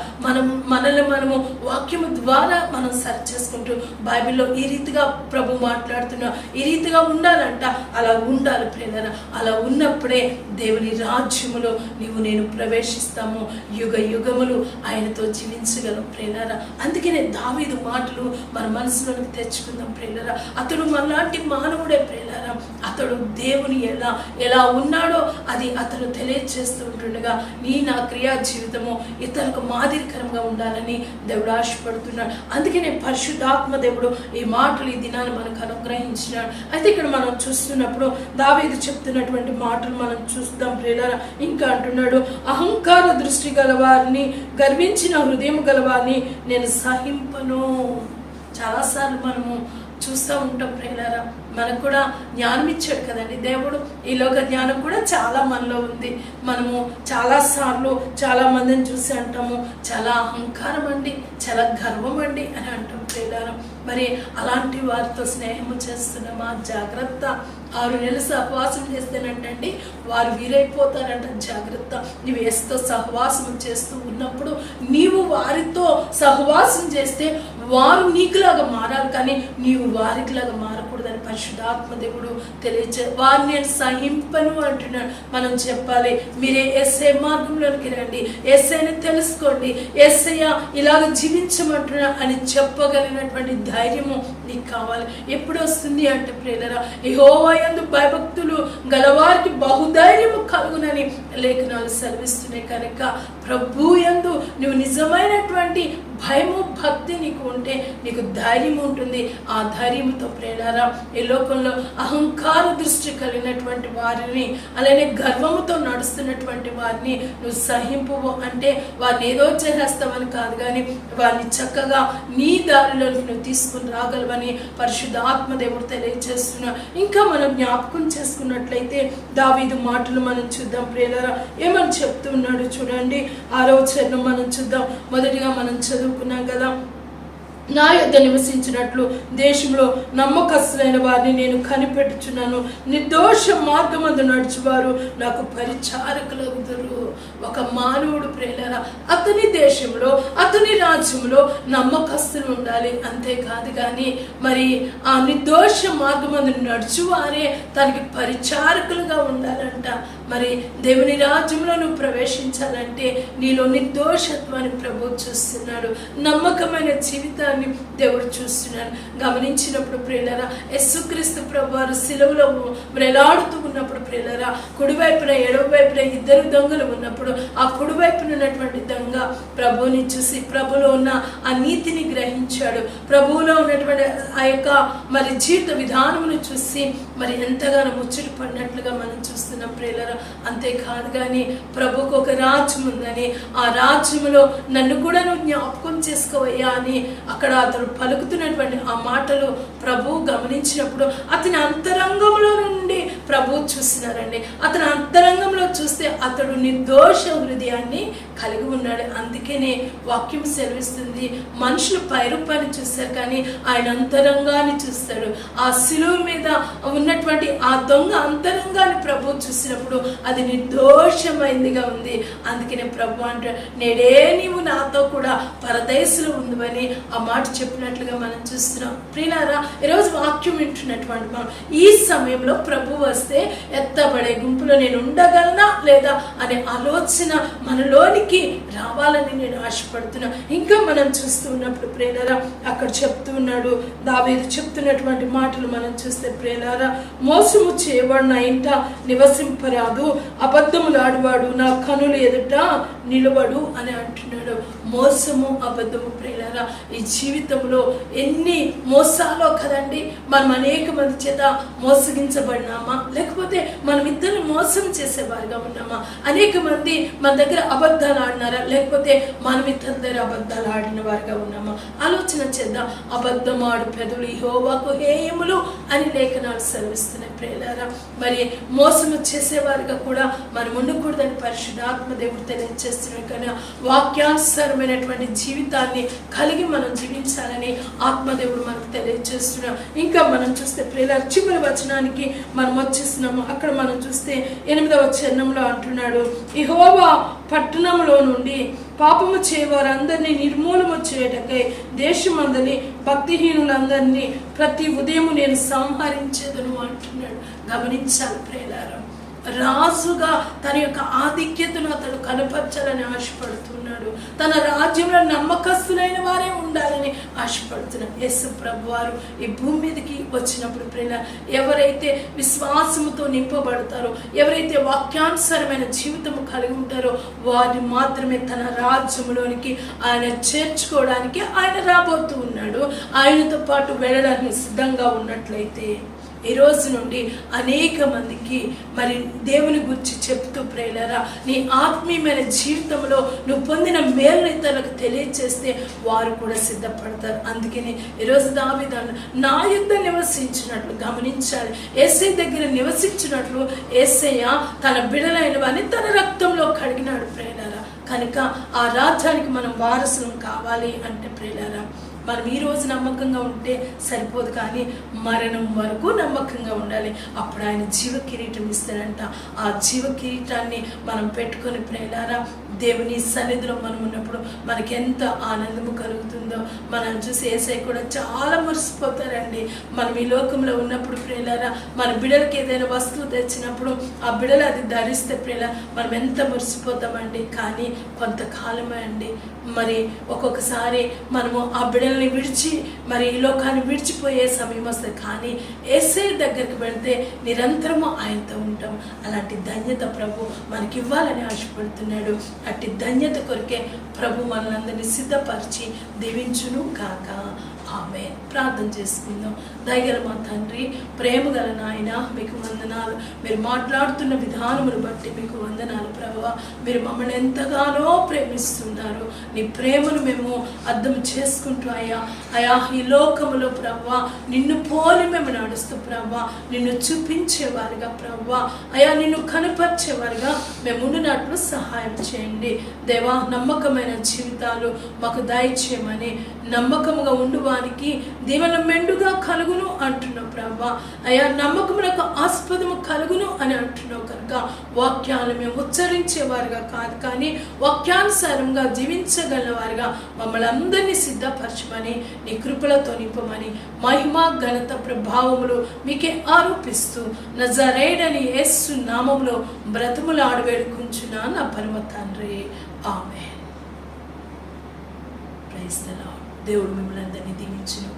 మనల్ని మనము వాక్యము ద్వారా మనం సరి చేసుకుంటూ బైబిల్లో ఈ రీతిగా ప్రభు మాట్లాడుతున్నా, ఈ రీతిగా ఉండాలంట. అలా ఉండాలి ప్రియులారా. అలా ఉన్నప్పుడే దేవుని రాజ్యములో నీవు నేను ప్రవేశిస్తాము, యుగ యుగములు ఆయనతో జీవించగలం ప్రియులారా. అందుకనే దావీదు మాటలు మన మనసులోకి తెచ్చుకుందాం ప్రియులారా. అతడు మనలాంటి మానవుడే ప్రియులారా. అతడు దేవుని ఎలా ఉన్నాడో అది అతను తెలియజేస్తూ ఉంటుండగా నా క్రియా జీవితము ఇతరులకు మాదిరికరంగా ఉండాలని దేవుడు ఆశపడుతున్నాడు. అందుకనే పరిశుద్ధాత్మ దేవుడు ఈ మాటలు ఈ దినాన్ని మనకు అనుగ్రహించినాడు. అయితే ఇక్కడ మనం చూస్తున్నప్పుడు దావీదు చెప్తున్నటువంటి మాటలు మనం చూస్తాం ప్రియులారా. ఇంకా అంటున్నాడు, అహంకార దృష్టి గలవారిని, గర్వించిన హృదయం గలవారిని నేను సహింపను. చాలాసార్లు మనము చూస్తూ ఉంటాం ప్రియులారా. మనకు కూడా జ్ఞానం ఇచ్చాడు కదండి దేవుడు. ఈ లోక జ్ఞానం కూడా చాలా మనలో ఉంది. మనము చాలాసార్లు చాలా మందిని చూసి అంటాము, చాలా అహంకారం అండి, చాలా గర్వం అండి అని అంటాం ప్రియులారా. మరి అలాంటి వారితో స్నేహము చేస్తున్నామా? జాగ్రత్త. 6 నెలలు సహవాసం చేస్తేనంటండి వారు వీరైపోతారంట. జాగ్రత్త. నువ్వు యేసుతో సహవాసం చేస్తూ ఉన్నప్పుడు నీవు వారితో సహవాసం చేస్తే వారు నీకులాగా మారాలి, కానీ నీవు వారికిలాగా మారకూడదని పరిశుద్ధాత్మ దేవుడు వారిని నేను సహింపను అంటున్నాడు. మనం చెప్పాలి, మీరే యేసయ్య మార్గంలోనికి రండి, యేసయ్యని తెలుసుకోండి, యేసయ్య ఇలాగ జీవించమంటున్నా అని చెప్పగలిగినటువంటి ధైర్యము నీకు కావాలి. ఎప్పుడు వస్తుంది అంటే ప్రియులారా, యెహోవా యందు భయభక్తులు గలవారికి బహుధైర్యము కలుగునని లేఖనాలు సెలవిస్తున్నాయి. కనుక ప్రభు యందు నువ్వు నిజమైనటువంటి భయము భక్తి నీకు ఉంటే నీకు ధైర్యం ఉంటుంది. ఆ ధైర్యంతో ప్రియులారా ఈ లోకంలో అహంకార దృష్టి కలిగినటువంటి వారిని, అలానే గర్వముతో నడుస్తున్నటువంటి వారిని నువ్వు సహింపువు. అంటే వారిని ఏదో చేసేస్తావని కాదు, కానీ వారిని చక్కగా నీ దారిలోకి నువ్వు తీసుకుని రాగలవని పరిశుద్ధ ఆత్మదేవుడు తెలియజేస్తున్నా. ఇంకా మనం జ్ఞాపకం చేసుకున్నట్లయితే దావీదు మాటలు మనం చూద్దాం ప్రియులారా. ఏమని చెప్తున్నాడు చూడండి. 6వ చరణం మనం చూద్దాం. మొదటిగా మనం చదువుకున్నాం కదా, నా యొద్ద నివసించినట్లు దేశంలో నమ్మకస్తులైన వారిని నేను కనిపెట్టుచున్నాను. నిర్దోష మార్గమందు నడుచువారు నాకు పరిచారకులగుదురు. ఒక మానవుడు ప్రియులారా అతని దేశంలో, అతని రాజ్యంలో నమ్మకస్తులు ఉండాలి. అంతేకాదు కానీ మరి ఆ నిర్దోష మార్గమందు నడుచువారే తనకి పరిచారకులుగా ఉండాలంట. మరి దేవుని రాజ్యంలో నువ్వు ప్రవేశించాలంటే నీలో నిర్దోషత్వాన్ని ప్రభు చూస్తున్నాడు, నమ్మకమైన జీవితాన్ని దేవుడు చూస్తున్నాడు. గమనించినప్పుడు ప్రియులారా, యేసుక్రీస్తు ప్రభు వారు సిలువలో వేలాడుతూ ఉన్నప్పుడు ప్రియులారా, కుడివైపున ఎడమ వైపున ఇద్దరు దొంగలు ఉన్నప్పుడు ఆ కుడివైపున ఉన్నటువంటి దొంగ ప్రభువుని చూసి ప్రభులో ఉన్న ఆ నీతిని గ్రహించాడు, ప్రభువులో ఉన్నటువంటి ఆ యొక్క మరి జీవిత విధానమును చూసి మరి ఎంతగానో ముచ్చట పడినట్లుగా మనం చూస్తున్నాం ప్రియులారా. అంతేకాదు కానీ ప్రభుకు ఒక రాజ్యం ఉందని, ఆ రాజ్యములో నన్ను కూడా నువ్వు జ్ఞాపకం చేసుకోవయ్యా అని అక్కడ అతడు పలుకుతున్నటువంటి ఆ మాటలు ప్రభు గమనించినప్పుడు అతని అంతరంగంలో నుండి ప్రభు చూస్తున్నారండి. అతని అంతరంగంలో చూస్తే అతడు నిర్దోష హృదయాన్ని కలిగి ఉన్నాడు. అందుకనే వాక్యం సెలవిస్తుంది, మనుషులు పైరూపాన్ని చూస్తారు కానీ ఆయన అంతరంగాన్ని చూస్తాడు. ఆ శిలువ మీద ఉన్నటువంటి ఆ దొంగ అంతరంగాన్ని ప్రభు చూసినప్పుడు అది నిర్దోషమైందిగా ఉంది. అందుకనే ప్రభు అంటే నేడే నీవు నాతో కూడా పరదేశంలో ఉందని ఆ మాట చెప్పినట్లుగా మనం చూస్తున్నాం. ప్రియులారా, ఈరోజు వాక్యం వింటున్నటువంటి మనం ఈ సమయంలో ప్రభు వస్తే ఎత్తబడే గుంపులో నేను ఉండగలనా లేదా అనే ఆలోచన మనలోనికి రావాలని నేను ఆశపడుతున్నా. ఇంకా మనం చూస్తూ ఉన్నప్పుడు ప్రియులారా, అక్కడ చెప్తూ ఉన్నాడు దావీదు చెప్తున్నటువంటి మాటలు మనం చూస్తే ప్రియులారా, మోసము చేయబడిన ఇంట నివసింపరాదు, అబద్ధములు ఆడువాడు నా కనులు ఎదుట నిలవడు అని అంటున్నాడు. మోసము అబద్ధము ప్రియులారా, ఈ జీవితంలో ఎన్ని మోసాలో కదండి. మనం అనేక మంది చేత మోసగించబడినామా, లేకపోతే మనం ఇద్దరు మోసం చేసేవారుగా ఉన్నామా? అనేక మంది మన దగ్గర అబద్ధాలు ఆడినారా, లేకపోతే మనం ఇద్దరి దగ్గర అబద్ధాలు ఆడిన వారుగా ఉన్నామా? ఆలోచన చేద్దాం. అబద్ధం ఆడు పెదవులు యెహోవాకు హేయములు అని లేఖనాలు సెలవిస్తున్నాయి ప్రియులారా. మరి మోసము చేసేవారుగా కూడా మనం ఉండకూడదని పరిశుద్ధాత్మ దేవుడు తెలియజేస్తున్నాడు. కానీ వాక్యానుసారమైనటువంటి జీవితాన్ని కలిగి మనం జీవించాలని ఆత్మదేవుడు మనకు తెలియజేస్తున్నాం. ఇంకా మనం చూస్తే ప్రియులారా, చివరి వచనానికి మనం వచ్చేస్తున్నాము. అక్కడ మనం చూస్తే 8వ వచనంలో అంటున్నాడు, యెహోవా పట్టణంలో నుండి పాపము చేయవారందరినీ నిర్మూలము చేయటకై దేశమందరి భక్తిహీనులందరినీ ప్రతి ఉదయం నేను సంహరించేదను అంటున్నాడు. గమనించాలి ప్రియులారా, రాజుగా తన యొక్క ఆధిక్యతను అతడు కనపరచాలని ఆశపడుతున్నాడు. తన రాజ్యంలో నమ్మకస్తులైన వారే ఉండాలని ఆశపడుతున్నాడు. యేసు ప్రభు వారు ఈ భూమి మీదకి వచ్చినప్పుడు ప్రియుల ఎవరైతే విశ్వాసముతో నింపబడతారో, ఎవరైతే వాక్యానుసారమైన జీవితము కలిగి ఉంటారో వారిని మాత్రమే తన రాజ్యంలోనికి ఆయన చేర్చుకోవడానికి ఆయన రాబోతూ ఉన్నాడు. ఆయనతో పాటు వెళ్ళడానికి సిద్ధంగా ఉన్నట్లయితే ఈ రోజు నుండి అనేక మందికి మరి దేవుని గురించి చెప్తూ ప్రియులారా, నీ ఆత్మీయమైన జీవితంలో నువ్వు పొందిన మేలును ఇతరులకు తెలియచేస్తే వారు కూడా సిద్ధపడతారు. అందుకని ఈరోజు దావీదు నా యుద్ధ నివసించినట్లు గమనించాలి. యేసయ్య దగ్గర నివసించినట్లు యేసయ్య తన బిడ్డలైన వారిని తన రక్తంలో కడిగినాడు ప్రియులారా. కనుక ఆ రాజ్యానికి మనం వారసులం కావాలి అంటే ప్రియులారా, మనం ఈ రోజు నమ్మకంగా ఉంటే సరిపోదు, కానీ మరణం వరకు నమ్మకంగా ఉండాలి. అప్పుడు ఆయన జీవ కిరీటం ఇస్తాడంట. ఆ జీవ కిరీటాన్ని మనం పెట్టుకొని ప్రియులారా, దేవుని సన్నిధిలో మనం ఉన్నప్పుడు మనకి ఎంత ఆనందము కలుగుతుందో మనం చూసి యేసయ్య కూడా చాలా మురిసిపోతారండి. మనం ఈ లోకంలో ఉన్నప్పుడు ప్రియులారా, మన బిడ్డలకి ఏదైనా వస్తువు తెచ్చినప్పుడు ఆ బిడ్డలు అది ధరిస్తే ప్రియుల మనం ఎంత మురిసిపోతామండి. కానీ కొంతకాలమే అండి, మరి ఒక్కొక్కసారి మనము ఆ బిడ్డల్ని విడిచి మరి ఈ లోకాన్ని విడిచిపోయే సమయం వస్తుంది. కానీ యేసయ్య దగ్గరికి వెళ్తే నిరంతరము ఆయనతో ఉంటాం. అలాంటి ధన్యత ప్రభు మనకి ఇవ్వాలని ఆశపడుతున్నాడు. అట్టి ధన్యత కొరకే ప్రభు మనలందరినీ సిద్ధపరిచి దీవించును కాక. ఆమె ప్రార్థన చేసుకుందాం. దయగల మా తండ్రి, ప్రేమ గల నాయన, మీకు వందనాలు. మీరు మాట్లాడుతున్న విధానమును బట్టి మీకు వందనాలు ప్రభువా. మీరు మమ్మల్ని ఎంతగానో ప్రేమిస్తున్నారు. నీ ప్రేమను మేము అర్థం చేసుకుంటూ అయా ఈ లోకములో ప్రభువా నిన్ను పోలి మేము నడుస్తూ ప్రభువా, నిన్ను చూపించేవారుగా ప్రభువా, అయా నిన్ను కనపరిచేవారుగా మేము ఉండినట్లు సహాయం చేయండి. ఉండి దేవా నమ్మకమైన జీవితాలు మాకు దయచేయమని, నమ్మకముగా ఉండు వారికి దీవెన మెండుగా కలుగును అంటున్నావు ప్రభా. అయ్యా నమ్మకములకు ఆస్పదము కలుగును అని అంటున్నావు కనుక వాక్యాలు మేము ఉచ్చరించేవారుగా కాదు కానీ వాక్యానుసారంగా జీవించగల వారిగా మమ్మల్ని అందరినీ సిద్ధపరచమని, నీ కృపలతో నింపమని, మహిమ ఘనత ప్రభావములు మీకే ఆరోపిస్తూ నజరేయుడైన యేసు నామములో బ్రతుములాడి వేడుకుంటున్నాను నా పరమ తండ్రి. ఆమేన్. Praise the Lord. దేవుడు మిమ్మల్ని అందరినీ దీవించును.